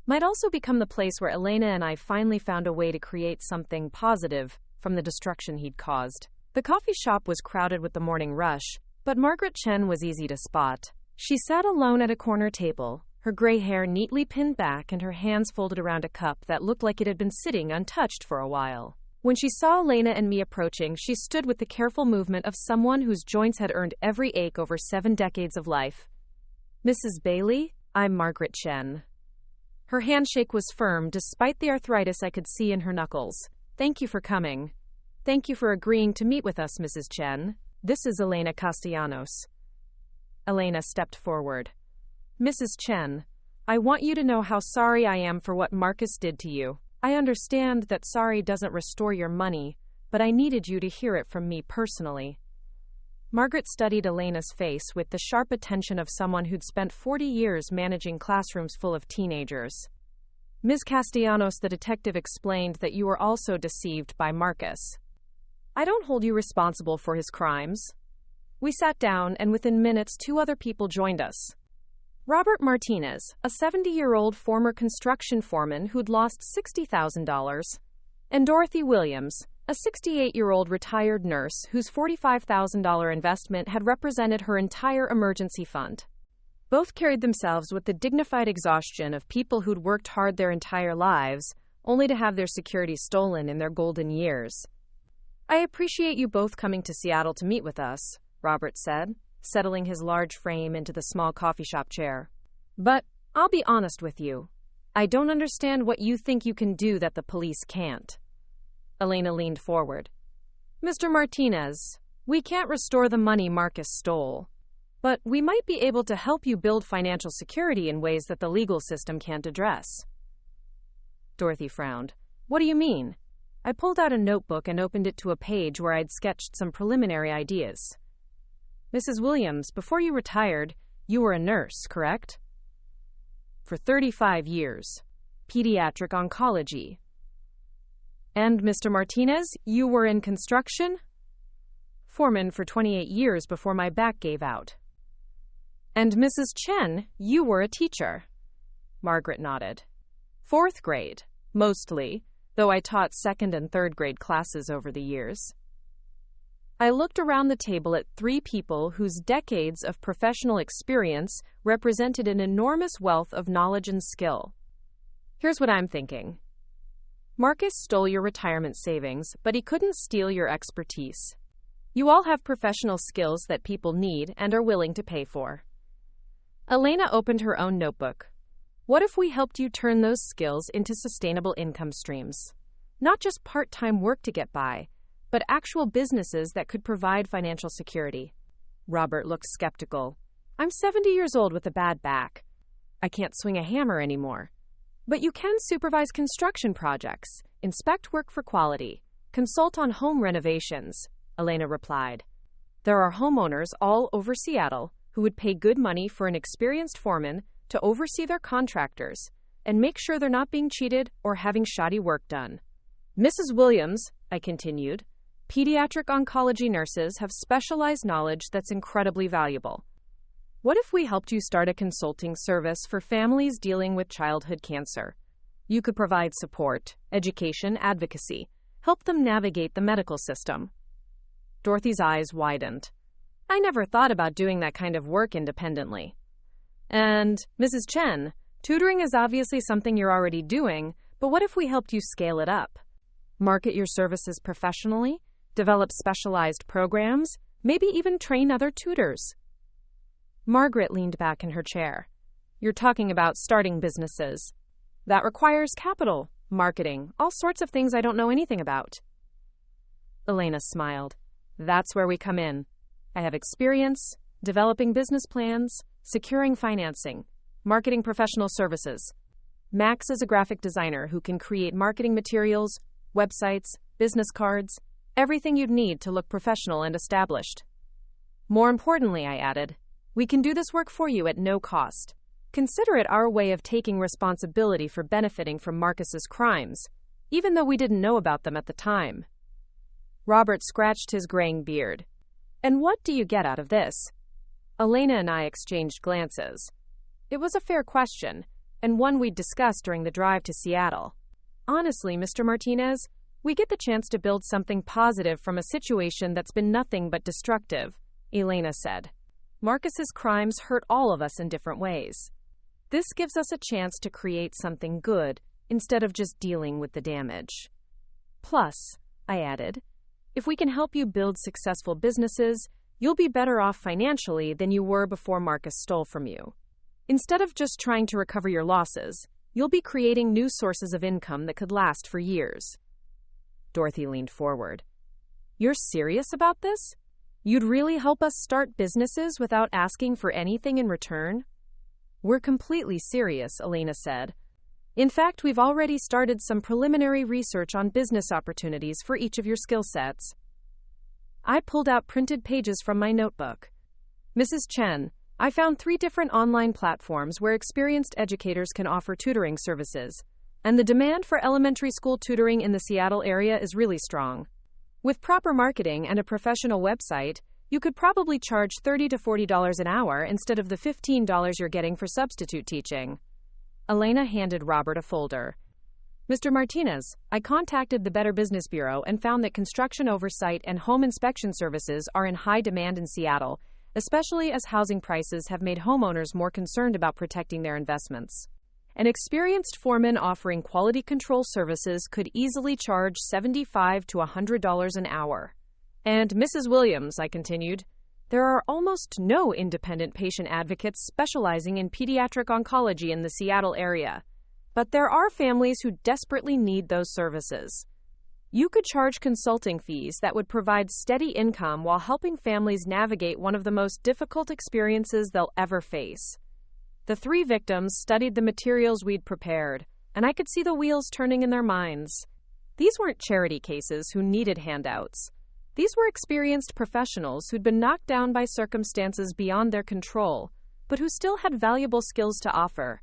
might also become the place where Elena and I finally found a way to create something positive from the destruction he'd caused. The coffee shop was crowded with the morning rush, but Margaret Chen was easy to spot. She sat alone at a corner table, her gray hair neatly pinned back and her hands folded around a cup that looked like it had been sitting untouched for a while. When she saw Elena and me approaching, she stood with the careful movement of someone whose joints had earned every ache over 7 decades of life. "Mrs. Bailey, I'm Margaret Chen." Her handshake was firm despite the arthritis I could see in her knuckles. "Thank you for coming. Thank you for agreeing to meet with us, Mrs. Chen. This is Elena Castellanos." Elena stepped forward. "Mrs. Chen, I want you to know how sorry I am for what Marcus did to you. I understand that sorry doesn't restore your money, but I needed you to hear it from me personally." Margaret studied Elena's face with the sharp attention of someone who'd spent 40 years managing classrooms full of teenagers. "Ms. Castellanos," the detective explained, "that you were also deceived by Marcus. I don't hold you responsible for his crimes." We sat down, and within minutes 2 other people joined us. Robert Martinez, a 70-year-old former construction foreman who'd lost $60,000, and Dorothy Williams, a 68-year-old retired nurse whose $45,000 investment had represented her entire emergency fund. Both carried themselves with the dignified exhaustion of people who'd worked hard their entire lives, only to have their security stolen in their golden years. "I appreciate you both coming to Seattle to meet with us," Robert said, settling his large frame into the small coffee shop chair. "But I'll be honest with you. I don't understand what you think you can do that the police can't. Elena leaned forward. Mr. Martinez, we can't restore the money Marcus stole, but we might be able to help you build financial security in ways that the legal system can't address. Dorothy frowned. What do you mean? I pulled out a notebook and opened it to a page where I'd sketched some preliminary ideas. Mrs. Williams, before you retired, you were a nurse, correct? For 35 years. Pediatric oncology. And Mr. Martinez, you were in construction? Foreman for 28 years before my back gave out. And Mrs. Chen, you were a teacher. Margaret nodded. 4th grade, mostly, though I taught 2nd and 3rd grade classes over the years. I looked around the table at 3 people whose decades of professional experience represented an enormous wealth of knowledge and skill. Here's what I'm thinking. Marcus stole your retirement savings, but he couldn't steal your expertise. You all have professional skills that people need and are willing to pay for. Elena opened her own notebook. What if we helped you turn those skills into sustainable income streams? Not just part-time work to get by, but actual businesses that could provide financial security. Robert looked skeptical. I'm 70 years old with a bad back. I can't swing a hammer anymore. But you can supervise construction projects, inspect work for quality, consult on home renovations, Elena replied. There are homeowners all over Seattle who would pay good money for an experienced foreman to oversee their contractors and make sure they're not being cheated or having shoddy work done. Mrs. Williams, I continued, pediatric oncology nurses have specialized knowledge that's incredibly valuable. What if we helped you start a consulting service for families dealing with childhood cancer? You could provide support, education, advocacy, help them navigate the medical system. Dorothy's eyes widened. I never thought about doing that kind of work independently. And, Mrs. Chen, tutoring is obviously something you're already doing, but what if we helped you scale it up? Market your services professionally, develop specialized programs, maybe even train other tutors. Margaret leaned back in her chair. You're talking about starting businesses. That requires capital, marketing, all sorts of things I don't know anything about. Elena smiled. That's where we come in. I have experience developing business plans, securing financing, marketing professional services. Max is a graphic designer who can create marketing materials, websites, business cards, everything you'd need to look professional and established. More importantly, I added, we can do this work for you at no cost. Consider it our way of taking responsibility for benefiting from Marcus's crimes, even though we didn't know about them at the time. Robert scratched his graying beard. And what do you get out of this? Elena and I exchanged glances. It was a fair question, and one we'd discussed during the drive to Seattle. Honestly, Mr. Martinez, we get the chance to build something positive from a situation that's been nothing but destructive, Elena said. Marcus's crimes hurt all of us in different ways. This gives us a chance to create something good instead of just dealing with the damage. Plus, I added, if we can help you build successful businesses, you'll be better off financially than you were before Marcus stole from you. Instead of just trying to recover your losses, you'll be creating new sources of income that could last for years. Dorothy leaned forward. You're serious about this? You'd really help us start businesses without asking for anything in return? We're completely serious, Elena said. In fact, we've already started some preliminary research on business opportunities for each of your skill sets. I pulled out printed pages from my notebook. Mrs. Chen, I found 3 different online platforms where experienced educators can offer tutoring services, and the demand for elementary school tutoring in the Seattle area is really strong. With proper marketing and a professional website, you could probably charge $30 to $40 an hour instead of the $15 you're getting for substitute teaching. Elena handed Robert a folder. Mr. Martinez, I contacted the Better Business Bureau and found that construction oversight and home inspection services are in high demand in Seattle, especially as housing prices have made homeowners more concerned about protecting their investments. An experienced foreman offering quality control services could easily charge $75 to $100 an hour. And Mrs. Williams, I continued, there are almost no independent patient advocates specializing in pediatric oncology in the Seattle area. But there are families who desperately need those services. You could charge consulting fees that would provide steady income while helping families navigate one of the most difficult experiences they'll ever face. The three victims studied the materials we'd prepared, and I could see the wheels turning in their minds. These weren't charity cases who needed handouts. These were experienced professionals who'd been knocked down by circumstances beyond their control, but who still had valuable skills to offer.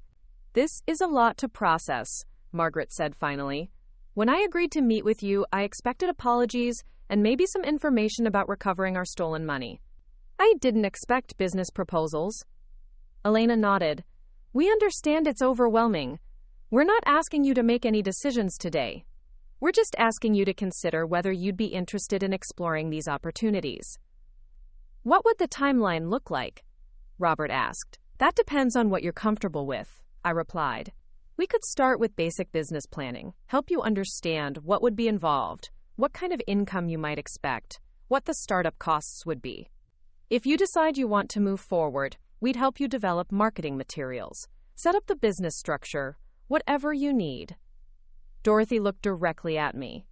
"This is a lot to process," Margaret said finally. "When I agreed to meet with you, I expected apologies and maybe some information about recovering our stolen money. I didn't expect business proposals." Elena nodded. "We understand it's overwhelming. We're not asking you to make any decisions today. We're just asking you to consider whether you'd be interested in exploring these opportunities." "What would the timeline look like?" Robert asked. "That depends on what you're comfortable with," I replied. "We could start with basic business planning, help you understand what would be involved, what kind of income you might expect, what the startup costs would be. If you decide you want to move forward, we'd help you develop marketing materials, set up the business structure, whatever you need." Dorothy looked directly at me.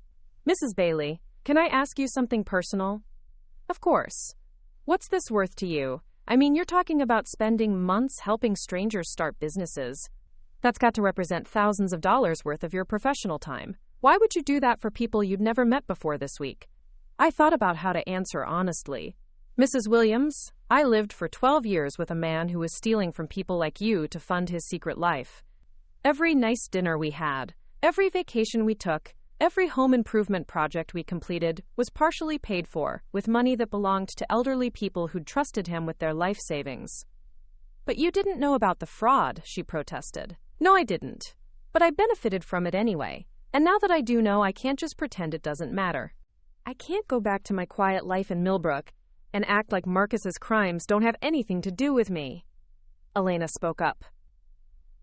"Mrs. Bailey, can I ask you something personal?" "Of course. What's this worth to you? I mean, you're talking about spending months helping strangers start businesses. That's got to represent thousands of dollars worth of your professional time. Why would you do that for people you'd never met before this week?" I thought about how to answer honestly. "Mrs. Williams, I lived for 12 years with a man who was stealing from people like you to fund his secret life. Every nice dinner we had, every vacation we took, every home improvement project we completed was partially paid for with money that belonged to elderly people who'd trusted him with their life savings." "But you didn't know about the fraud," she protested. "No, I didn't. But I benefited from it anyway. And now that I do know, I can't just pretend it doesn't matter. I can't go back to my quiet life in Millbrook and act like Marcus's crimes don't have anything to do with me." Elena spoke up.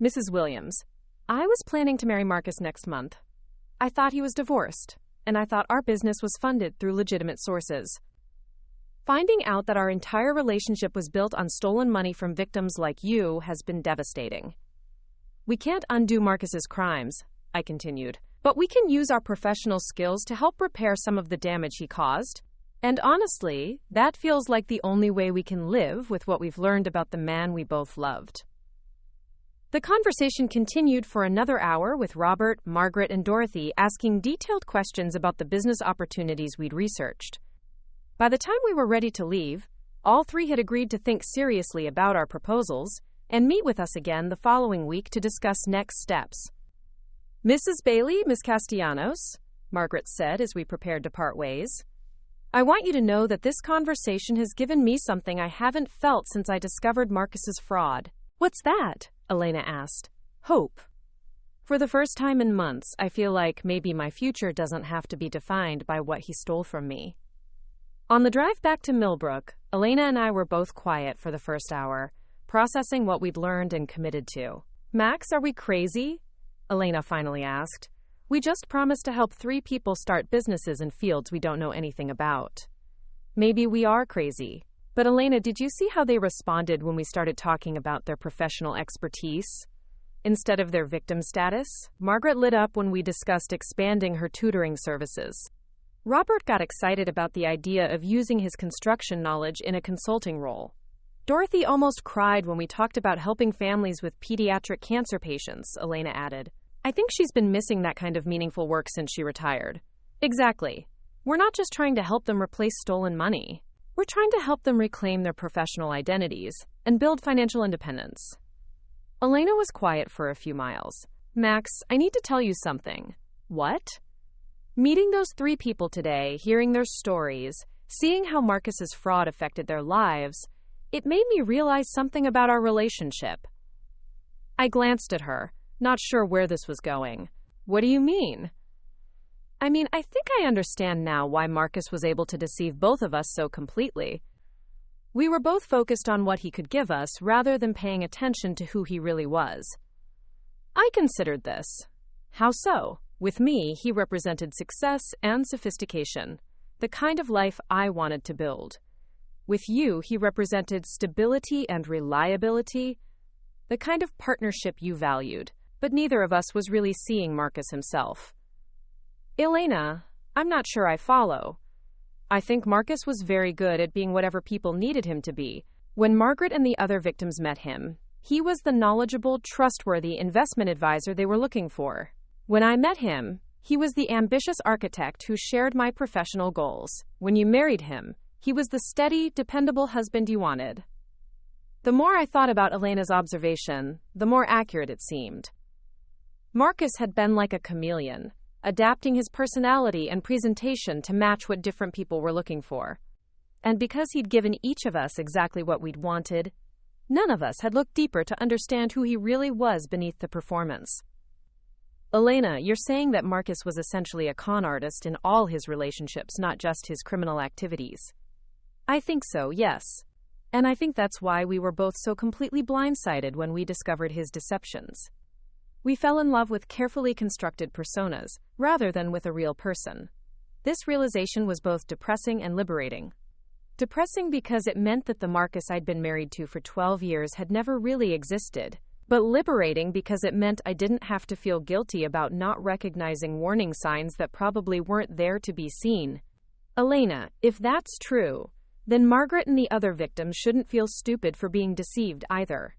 "Mrs. Williams, I was planning to marry Marcus next month. I thought he was divorced, and I thought our business was funded through legitimate sources. Finding out that our entire relationship was built on stolen money from victims like you has been devastating. We can't undo Marcus's crimes," I continued, "but we can use our professional skills to help repair some of the damage he caused. And honestly, that feels like the only way we can live with what we've learned about the man we both loved." The conversation continued for another hour with Robert, Margaret, and Dorothy asking detailed questions about the business opportunities we'd researched. By the time we were ready to leave, all three had agreed to think seriously about our proposals and meet with us again the following week to discuss next steps. "Mrs. Bailey, Miss Castellanos," Margaret said as we prepared to part ways, "I want you to know that this conversation has given me something I haven't felt since I discovered Marcus's fraud." "What's that?" Elena asked. "Hope. For the first time in months, I feel like maybe my future doesn't have to be defined by what he stole from me." On the drive back to Millbrook, Elena and I were both quiet for the first hour, processing what we'd learned and committed to. "Max, are we crazy?" Elena finally asked. "We just promised to help 3 people start businesses in fields we don't know anything about." "Maybe we are crazy. But Elena, did you see how they responded when we started talking about their professional expertise instead of their victim status?" Margaret lit up when we discussed expanding her tutoring services. Robert got excited about the idea of using his construction knowledge in a consulting role. Dorothy almost cried when we talked about helping families with pediatric cancer patients, Elena added. "I think she's been missing that kind of meaningful work since she retired." "Exactly. We're not just trying to help them replace stolen money. We're trying to help them reclaim their professional identities and build financial independence." Elena was quiet for a few miles. "Max, I need to tell you something." "What?" "Meeting those 3 people today, hearing their stories, seeing how Marcus's fraud affected their lives, it made me realize something about our relationship." I glanced at her, not sure where this was going. "What do you mean?" "I mean, I think I understand now why Marcus was able to deceive both of us so completely. We were both focused on what he could give us rather than paying attention to who he really was." I considered this. "How so?" With me, he represented success and sophistication, the kind of life I wanted to build. With you, he represented stability and reliability, the kind of partnership you valued. but neither of us was really seeing Marcus himself. Elena, I'm not sure I follow. I think Marcus was very good at being whatever people needed him to be. When Margaret and the other victims met him, he was the knowledgeable, trustworthy investment advisor they were looking for. When I met him, he was the ambitious architect who shared my professional goals. When you married him, he was the steady, dependable husband you wanted. The more I thought about Elena's observation, the more accurate it seemed. Marcus had been like a chameleon, adapting his personality and presentation to match what different people were looking for. And because he'd given each of us exactly what we'd wanted, none of us had looked deeper to understand who he really was beneath the performance. Elena, you're saying that Marcus was essentially a con artist in all his relationships, not just his criminal activities. I think so, yes. And I think that's why we were both so completely blindsided when we discovered his deceptions. We fell in love with carefully constructed personas, rather than with a real person. This realization was both depressing and liberating. Depressing because it meant that the Marcus I'd been married to for 12 years had never really existed, but liberating because it meant I didn't have to feel guilty about not recognizing warning signs that probably weren't there to be seen. Elena, if that's true, then Margaret and the other victims shouldn't feel stupid for being deceived either.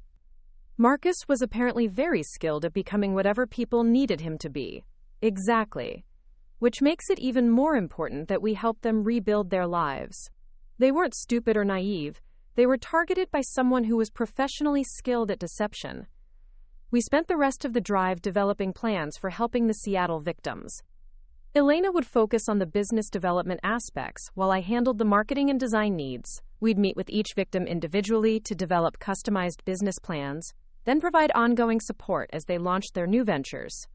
Marcus was apparently very skilled at becoming whatever people needed him to be. Exactly. Which makes it even more important that we help them rebuild their lives. They weren't stupid or naive. They were targeted by someone who was professionally skilled at deception. We spent the rest of the drive developing plans for helping the Seattle victims. Elena would focus on the business development aspects, while I handled the marketing and design needs. We'd meet with each victim individually to develop customized business plans, then provide ongoing support as they launched their new ventures.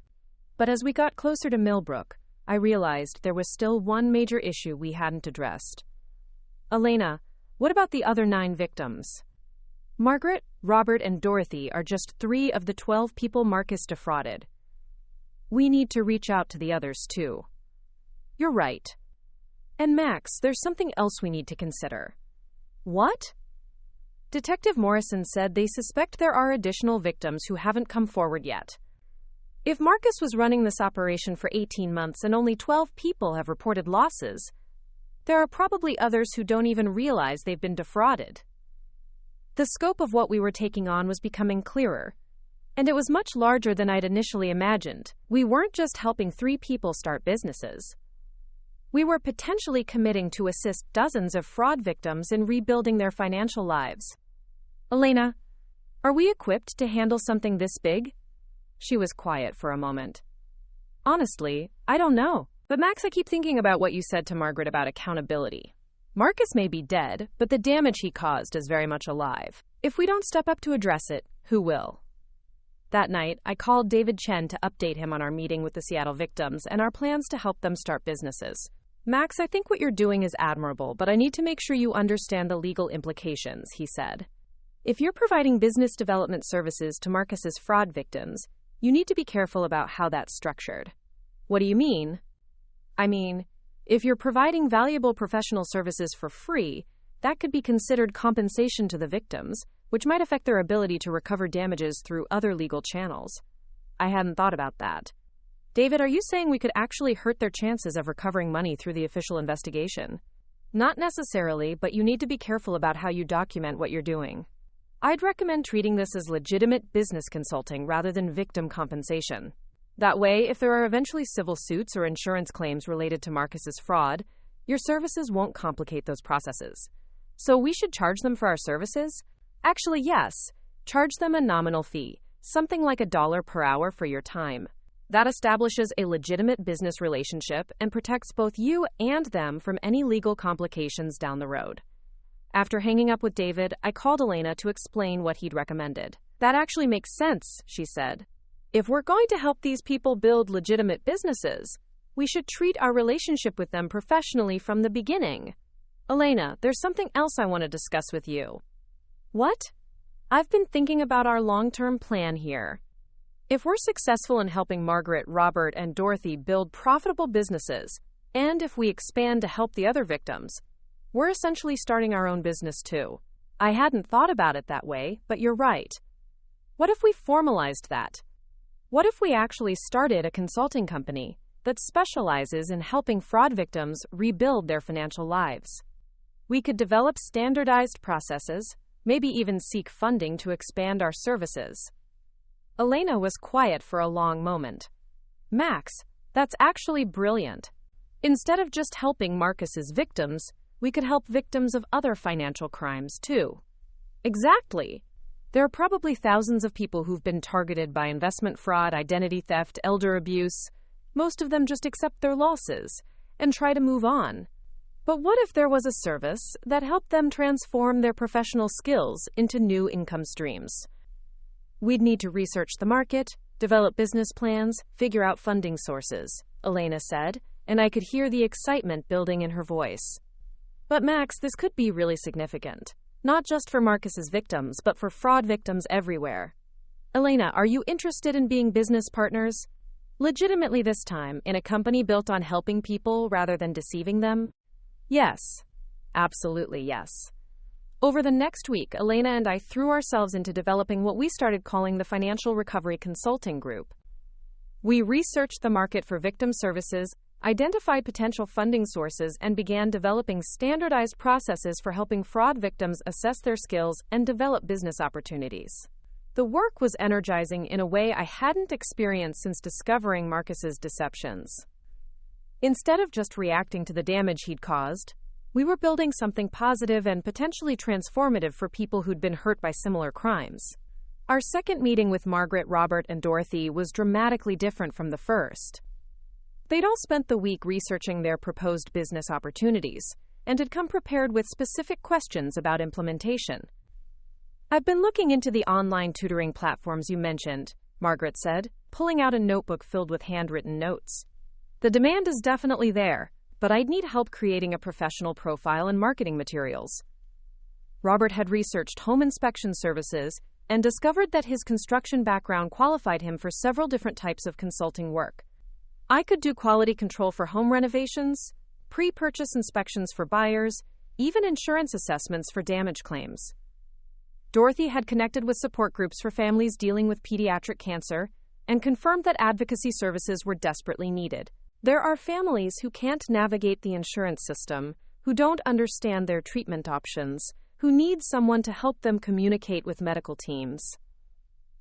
But as we got closer to Millbrook, I realized there was still one major issue we hadn't addressed. Elena, what about the other 9 victims? Margaret, Robert, and Dorothy are just 3 of the 12 people Marcus defrauded. We need to reach out to the others too. You're right. And Max, there's something else we need to consider. What? Detective Morrison said they suspect there are additional victims who haven't come forward yet. If Marcus was running this operation for 18 months and only 12 people have reported losses, there are probably others who don't even realize they've been defrauded. The scope of what we were taking on was becoming clearer, and it was much larger than I'd initially imagined. We weren't just helping 3 people start businesses. We were potentially committing to assist dozens of fraud victims in rebuilding their financial lives. Elena, are we equipped to handle something this big? She was quiet for a moment. Honestly, I don't know. But Max, I keep thinking about what you said to Margaret about accountability. Marcus may be dead, but the damage he caused is very much alive. If we don't step up to address it, who will? That night, I called David Chen to update him on our meeting with the Seattle victims and our plans to help them start businesses. Max, I think what you're doing is admirable, but I need to make sure you understand the legal implications, he said. If you're providing business development services to Marcus's fraud victims, you need to be careful about how that's structured. What do you mean? I mean, if you're providing valuable professional services for free, that could be considered compensation to the victims, which might affect their ability to recover damages through other legal channels. I hadn't thought about that. David, are you saying we could actually hurt their chances of recovering money through the official investigation? Not necessarily, but you need to be careful about how you document what you're doing. I'd recommend treating this as legitimate business consulting rather than victim compensation. That way, if there are eventually civil suits or insurance claims related to Marcus's fraud, your services won't complicate those processes. So we should charge them for our services? Actually, yes. Charge them a nominal fee, something like $1 per hour for your time. That establishes a legitimate business relationship and protects both you and them from any legal complications down the road. After hanging up with David, I called Elena to explain what he'd recommended. That actually makes sense, she said. If we're going to help these people build legitimate businesses, we should treat our relationship with them professionally from the beginning. Elena, there's something else I want to discuss with you. What? I've been thinking about our long-term plan here. If we're successful in helping Margaret, Robert, and Dorothy build profitable businesses, and if we expand to help the other victims, we're essentially starting our own business too. I hadn't thought about it that way, but you're right. What if we formalized that? What if we actually started a consulting company that specializes in helping fraud victims rebuild their financial lives? We could develop standardized processes, maybe even seek funding to expand our services. Elena was quiet for a long moment. Max, that's actually brilliant. Instead of just helping Marcus's victims, we could help victims of other financial crimes too. Exactly. There are probably thousands of people who've been targeted by investment fraud, identity theft, elder abuse. Most of them just accept their losses and try to move on. But what if there was a service that helped them transform their professional skills into new income streams? We'd need to research the market, develop business plans, figure out funding sources, Elena said, and I could hear the excitement building in her voice. But Max, this could be really significant. Not just for Marcus's victims, but for fraud victims everywhere. Elena, are you interested in being business partners? Legitimately this time, in a company built on helping people rather than deceiving them? Yes. Absolutely yes. Over the next week, Elena and I threw ourselves into developing what we started calling the Financial Recovery Consulting Group. We researched the market for victim services, identified potential funding sources, and began developing standardized processes for helping fraud victims assess their skills and develop business opportunities. The work was energizing in a way I hadn't experienced since discovering Marcus's deceptions. Instead of just reacting to the damage he'd caused, we were building something positive and potentially transformative for people who'd been hurt by similar crimes. Our second meeting with Margaret, Robert, and Dorothy was dramatically different from the first. They'd all spent the week researching their proposed business opportunities and had come prepared with specific questions about implementation. I've been looking into the online tutoring platforms you mentioned, Margaret said, pulling out a notebook filled with handwritten notes. The demand is definitely there, but I'd need help creating a professional profile and marketing materials. Robert had researched home inspection services and discovered that his construction background qualified him for several different types of consulting work. I could do quality control for home renovations, pre-purchase inspections for buyers, even insurance assessments for damage claims. Dorothy had connected with support groups for families dealing with pediatric cancer and confirmed that advocacy services were desperately needed. There are families who can't navigate the insurance system, who don't understand their treatment options, who need someone to help them communicate with medical teams.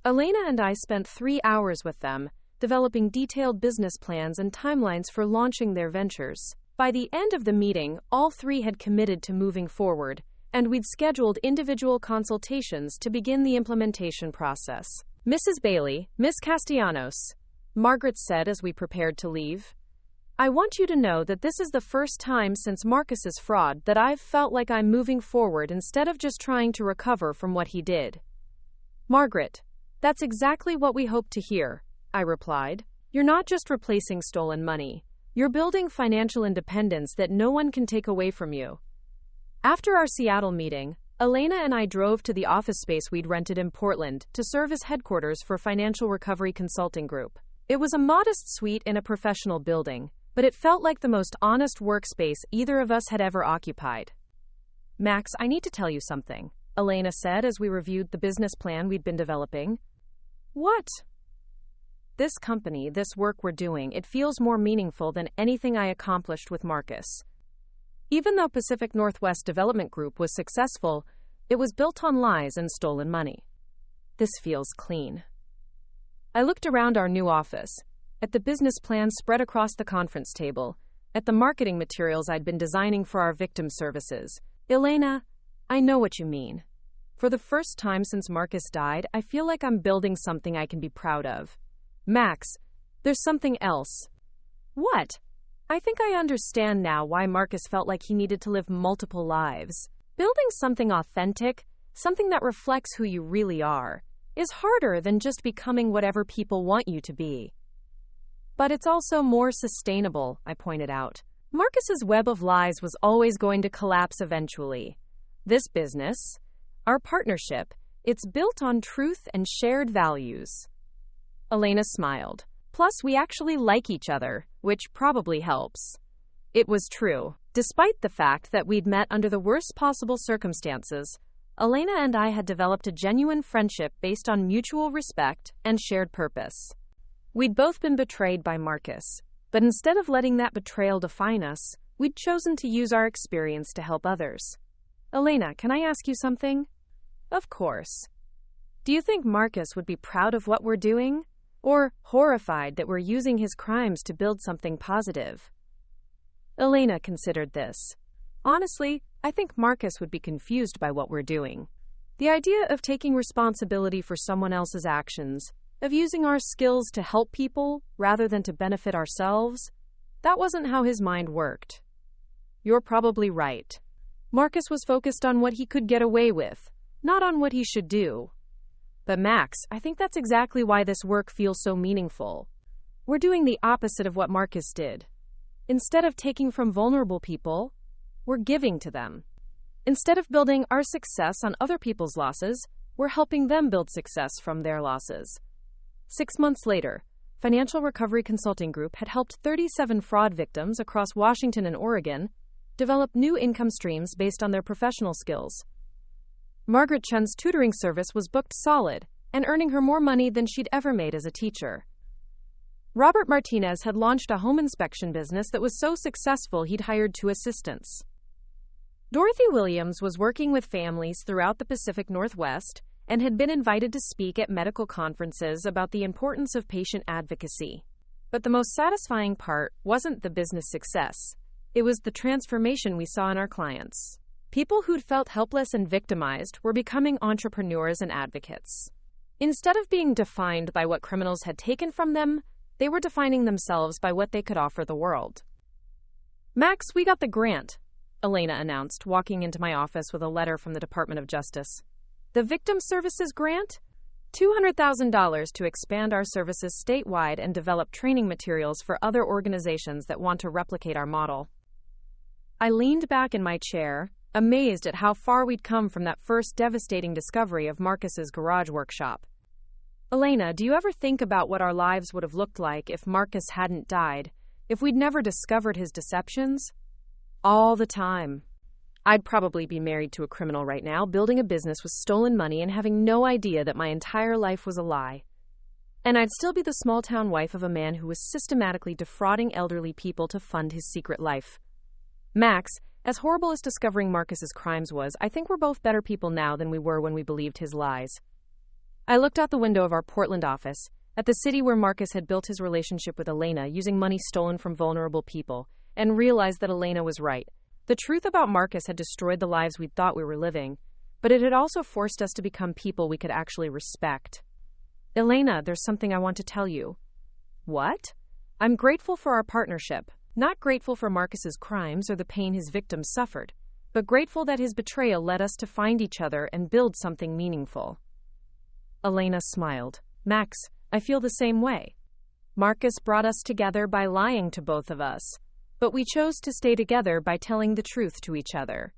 Elena and I spent 3 hours with them, developing detailed business plans and timelines for launching their ventures. By the end of the meeting, all three had committed to moving forward, and we'd scheduled individual consultations to begin the implementation process. Mrs. Bailey, Miss Castellanos, Margaret said as we prepared to leave, I want you to know that this is the first time since Marcus's fraud that I've felt like I'm moving forward instead of just trying to recover from what he did. Margaret, that's exactly what we hoped to hear, I replied. You're not just replacing stolen money. You're building financial independence that no one can take away from you. After our Seattle meeting, Elena and I drove to the office space we'd rented in Portland to serve as headquarters for Financial Recovery Consulting Group. It was a modest suite in a professional building, but it felt like the most honest workspace either of us had ever occupied. Max, I need to tell you something, Elena said as we reviewed the business plan we'd been developing. What? This company, this work we're doing, it feels more meaningful than anything I accomplished with Marcus. Even though Pacific Northwest Development Group was successful, it was built on lies and stolen money. This feels clean. I looked around our new office, at the business plans spread across the conference table, at the marketing materials I'd been designing for our victim services. Elena, I know what you mean. For the first time since Marcus died, I feel like I'm building something I can be proud of. Max, there's something else. What? I think I understand now why Marcus felt like he needed to live multiple lives. Building something authentic, something that reflects who you really are, is harder than just becoming whatever people want you to be. But it's also more sustainable, I pointed out. Marcus's web of lies was always going to collapse eventually. This business, our partnership, it's built on truth and shared values. Elena smiled. Plus, we actually like each other, which probably helps. It was true. Despite the fact that we'd met under the worst possible circumstances, Elena and I had developed a genuine friendship based on mutual respect and shared purpose. We'd both been betrayed by Marcus, but instead of letting that betrayal define us, we'd chosen to use our experience to help others. Elena, can I ask you something? Of course. Do you think Marcus would be proud of what we're doing? Or horrified that we're using his crimes to build something positive? Elena considered this. Honestly, I think Marcus would be confused by what we're doing. The idea of taking responsibility for someone else's actions, of using our skills to help people rather than to benefit ourselves, that wasn't how his mind worked. You're probably right. Marcus was focused on what he could get away with, not on what he should do. But Max, I think that's exactly why this work feels so meaningful. We're doing the opposite of what Marcus did. Instead of taking from vulnerable people, we're giving to them. Instead of building our success on other people's losses, we're helping them build success from their losses. 6 months later, Financial Recovery Consulting Group had helped 37 fraud victims across Washington and Oregon develop new income streams based on their professional skills. Margaret Chun's tutoring service was booked solid and earning her more money than she'd ever made as a teacher. Robert Martinez had launched a home inspection business that was so successful he'd hired 2 assistants. Dorothy Williams was working with families throughout the Pacific Northwest and had been invited to speak at medical conferences about the importance of patient advocacy. But the most satisfying part wasn't the business success. It was the transformation we saw in our clients. People who'd felt helpless and victimized were becoming entrepreneurs and advocates. Instead of being defined by what criminals had taken from them, they were defining themselves by what they could offer the world. Max, we got the grant, Elena announced, walking into my office with a letter from the Department of Justice. The Victim Services Grant? $200,000 to expand our services statewide and develop training materials for other organizations that want to replicate our model. I leaned back in my chair, amazed at how far we'd come from that first devastating discovery of Marcus's garage workshop. Elena, do you ever think about what our lives would have looked like if Marcus hadn't died, if we'd never discovered his deceptions? All the time. I'd probably be married to a criminal right now, building a business with stolen money and having no idea that my entire life was a lie. And I'd still be the small-town wife of a man who was systematically defrauding elderly people to fund his secret life. Max, as horrible as discovering Marcus's crimes was, I think we're both better people now than we were when we believed his lies. I looked out the window of our Portland office, at the city where Marcus had built his relationship with Elena using money stolen from vulnerable people, and realized that Elena was right. The truth about Marcus had destroyed the lives we thought we were living, but it had also forced us to become people we could actually respect. Elena, there's something I want to tell you. What? I'm grateful for our partnership, not grateful for Marcus's crimes or the pain his victims suffered, but grateful that his betrayal led us to find each other and build something meaningful. Elena smiled. Max, I feel the same way. Marcus brought us together by lying to both of us, but we chose to stay together by telling the truth to each other.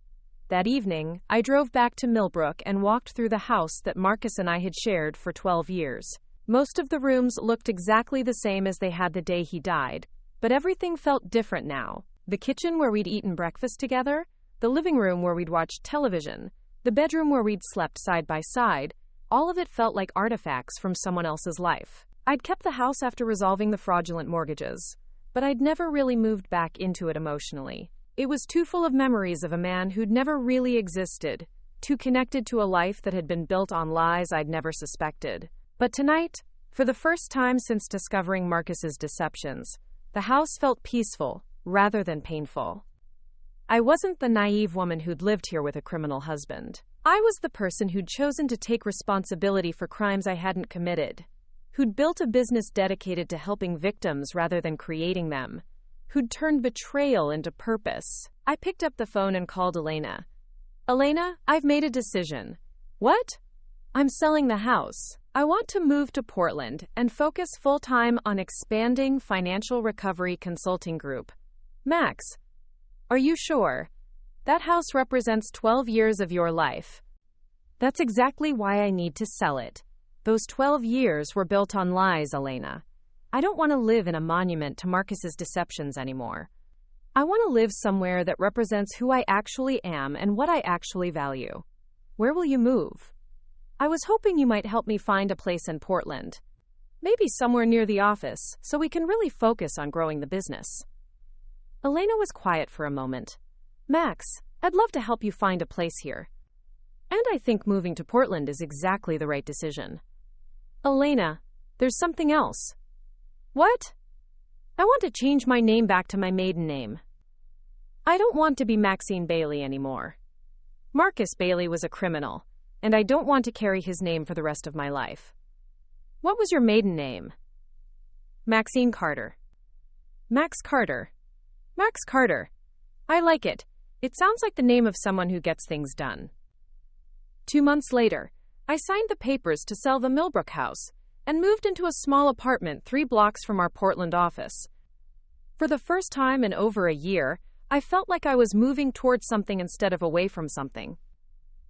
That evening, I drove back to Millbrook and walked through the house that Marcus and I had shared for 12 years. Most of the rooms looked exactly the same as they had the day he died, but everything felt different now. The kitchen where we'd eaten breakfast together, the living room where we'd watched television, the bedroom where we'd slept side by side, all of it felt like artifacts from someone else's life. I'd kept the house after resolving the fraudulent mortgages, but I'd never really moved back into it emotionally. It was too full of memories of a man who'd never really existed, too connected to a life that had been built on lies I'd never suspected. But tonight, for the first time since discovering Marcus's deceptions, the house felt peaceful rather than painful. I wasn't the naive woman who'd lived here with a criminal husband. I was the person who'd chosen to take responsibility for crimes I hadn't committed, who'd built a business dedicated to helping victims rather than creating them, who'd turned betrayal into purpose. I picked up the phone and called Elena. Elena, I've made a decision. What? I'm selling the house. I want to move to Portland and focus full-time on expanding Financial Recovery Consulting Group. Max, are you sure? That house represents 12 years of your life. That's exactly why I need to sell it. Those 12 years were built on lies, Elena. I don't want to live in a monument to Marcus's deceptions anymore. I want to live somewhere that represents who I actually am and what I actually value. Where will you move? I was hoping you might help me find a place in Portland. Maybe somewhere near the office, so we can really focus on growing the business. Elena was quiet for a moment. Max, I'd love to help you find a place here. And I think moving to Portland is exactly the right decision. Elena, there's something else. What? I want to change my name back to my maiden name. I don't want to be Maxine Bailey anymore. Marcus Bailey was a criminal, and I don't want to carry his name for the rest of my life. What was your maiden name? Maxine Carter. Max Carter. Max Carter. I like it. It sounds like the name of someone who gets things done. 2 months later, I signed the papers to sell the Millbrook house and moved into a small apartment 3 blocks from our Portland office. For the first time in over a year, I felt like I was moving towards something instead of away from something.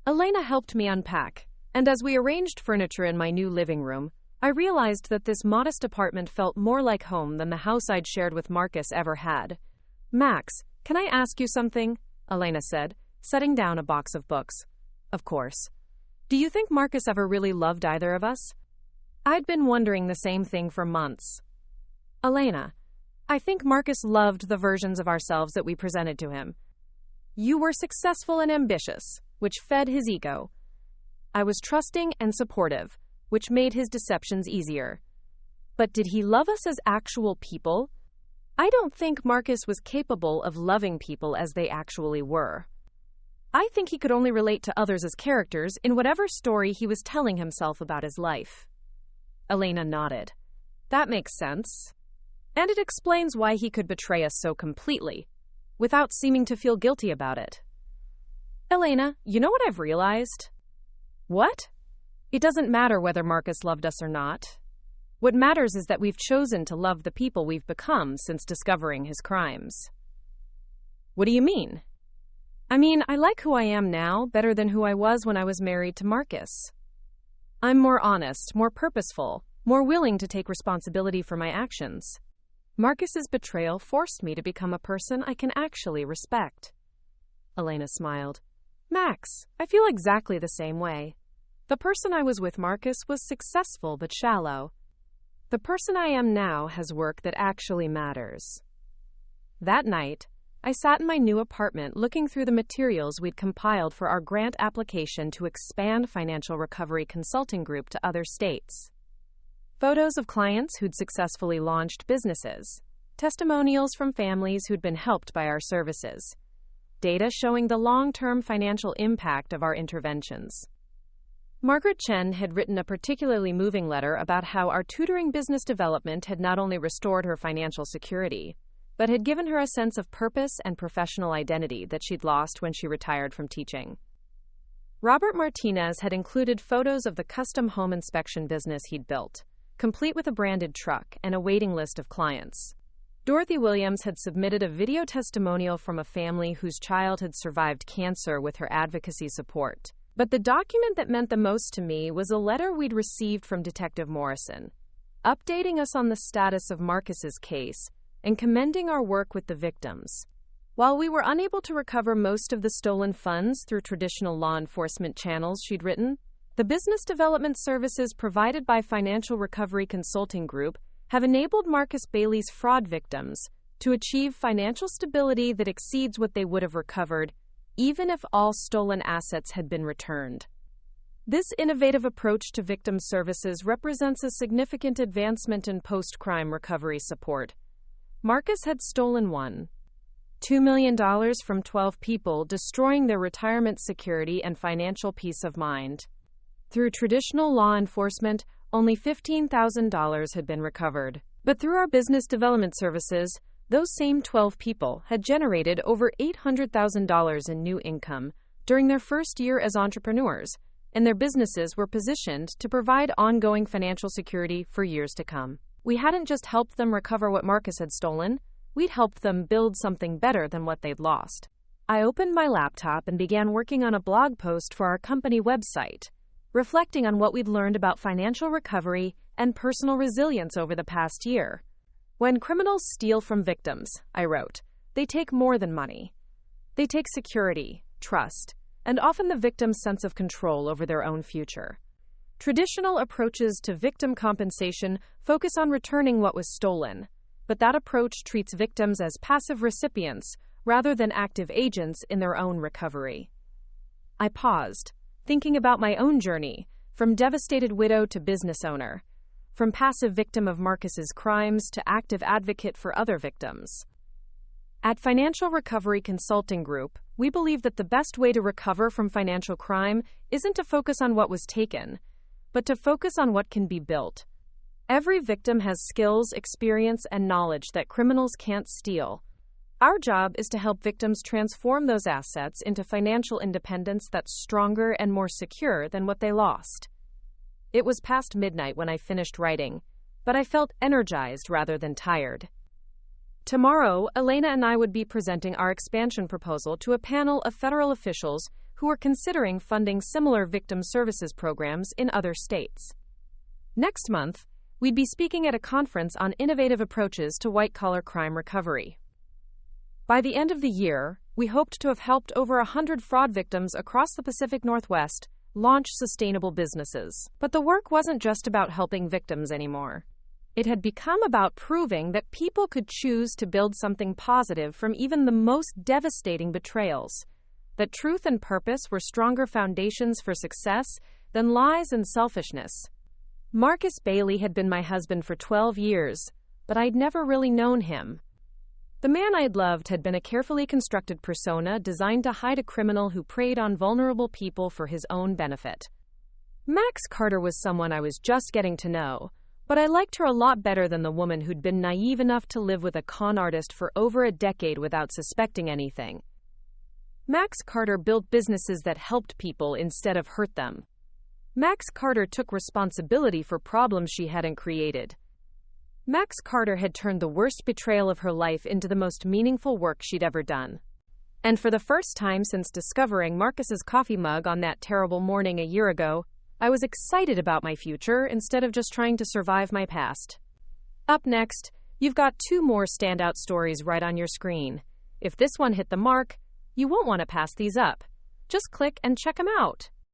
Elena helped me unpack, and as we arranged furniture in my new living room, I realized that this modest apartment felt more like home than the house I'd shared with Marcus ever had. Max, can I ask you something? Elena said, setting down a box of books. Of course. Do you think Marcus ever really loved either of us? I'd been wondering the same thing for months. Elena, I think Marcus loved the versions of ourselves that we presented to him. You were successful and ambitious, which fed his ego. I was trusting and supportive, which made his deceptions easier. But did he love us as actual people? I don't think Marcus was capable of loving people as they actually were. I think he could only relate to others as characters in whatever story he was telling himself about his life. Elena nodded. That makes sense. And it explains why he could betray us so completely, without seeming to feel guilty about it. Elena, you know what I've realized? What? It doesn't matter whether Marcus loved us or not. What matters is that we've chosen to love the people we've become since discovering his crimes. What do you mean? I mean, I like who I am now better than who I was when I was married to Marcus. I'm more honest, more purposeful, more willing to take responsibility for my actions. Marcus's betrayal forced me to become a person I can actually respect. Elena smiled. Max, I feel exactly the same way. The person I was with Marcus was successful but shallow. The person I am now has work that actually matters. That night, I sat in my new apartment looking through the materials we'd compiled for our grant application to expand Financial Recovery Consulting Group to other states. Photos of clients who'd successfully launched businesses, testimonials from families who'd been helped by our services, data showing the long-term financial impact of our interventions. Margaret Chen had written a particularly moving letter about how our tutoring business development had not only restored her financial security, but had given her a sense of purpose and professional identity that she'd lost when she retired from teaching. Robert Martinez had included photos of the custom home inspection business he'd built, complete with a branded truck and a waiting list of clients. Dorothy Williams had submitted a video testimonial from a family whose child had survived cancer with her advocacy support. But the document that meant the most to me was a letter we'd received from Detective Morrison, updating us on the status of Marcus's case and commending our work with the victims. While we were unable to recover most of the stolen funds through traditional law enforcement channels she'd written, the business development services provided by Financial Recovery Consulting Group have enabled Marcus Bailey's fraud victims to achieve financial stability that exceeds what they would have recovered even if all stolen assets had been returned. This innovative approach to victim services represents a significant advancement in post-crime recovery support. Marcus had stolen $2 million from 12 people, destroying their retirement security and financial peace of mind. Through traditional law enforcement, only $15,000 had been recovered. But through our business development services, those same 12 people had generated over $800,000 in new income during their first year as entrepreneurs, and their businesses were positioned to provide ongoing financial security for years to come. We hadn't just helped them recover what Marcus had stolen, we'd helped them build something better than what they'd lost. I opened my laptop and began working on a blog post for our company website, reflecting on what we'd learned about financial recovery and personal resilience over the past year. When criminals steal from victims, I wrote, they take more than money. They take security, trust, and often the victim's sense of control over their own future. Traditional approaches to victim compensation focus on returning what was stolen, but that approach treats victims as passive recipients rather than active agents in their own recovery. I paused, thinking about my own journey, from devastated widow to business owner, from passive victim of Marcus's crimes to active advocate for other victims. At Financial Recovery Consulting Group, we believe that the best way to recover from financial crime isn't to focus on what was taken, but to focus on what can be built. Every victim has skills, experience, and knowledge that criminals can't steal. Our job is to help victims transform those assets into financial independence that's stronger and more secure than what they lost. It was past midnight when I finished writing, but I felt energized rather than tired. Tomorrow, Elena and I would be presenting our expansion proposal to a panel of federal officials who are considering funding similar victim services programs in other states. Next month, we'd be speaking at a conference on innovative approaches to white-collar crime recovery. By the end of the year, we hoped to have helped over 100 fraud victims across the Pacific Northwest launch sustainable businesses. But the work wasn't just about helping victims anymore. It had become about proving that people could choose to build something positive from even the most devastating betrayals, that truth and purpose were stronger foundations for success than lies and selfishness. Marcus Bailey had been my husband for 12 years, but I'd never really known him. The man I'd loved had been a carefully constructed persona designed to hide a criminal who preyed on vulnerable people for his own benefit. Max Carter was someone I was just getting to know, but I liked her a lot better than the woman who'd been naive enough to live with a con artist for over a decade without suspecting anything. Max Carter built businesses that helped people instead of hurt them. Max Carter took responsibility for problems she hadn't created. Max Carter had turned the worst betrayal of her life into the most meaningful work she'd ever done. And for the first time since discovering Marcus's coffee mug on that terrible morning a year ago, I was excited about my future instead of just trying to survive my past. Up next, you've got 2 more standout stories right on your screen. If this one hit the mark, you won't want to pass these up. Just click and check them out.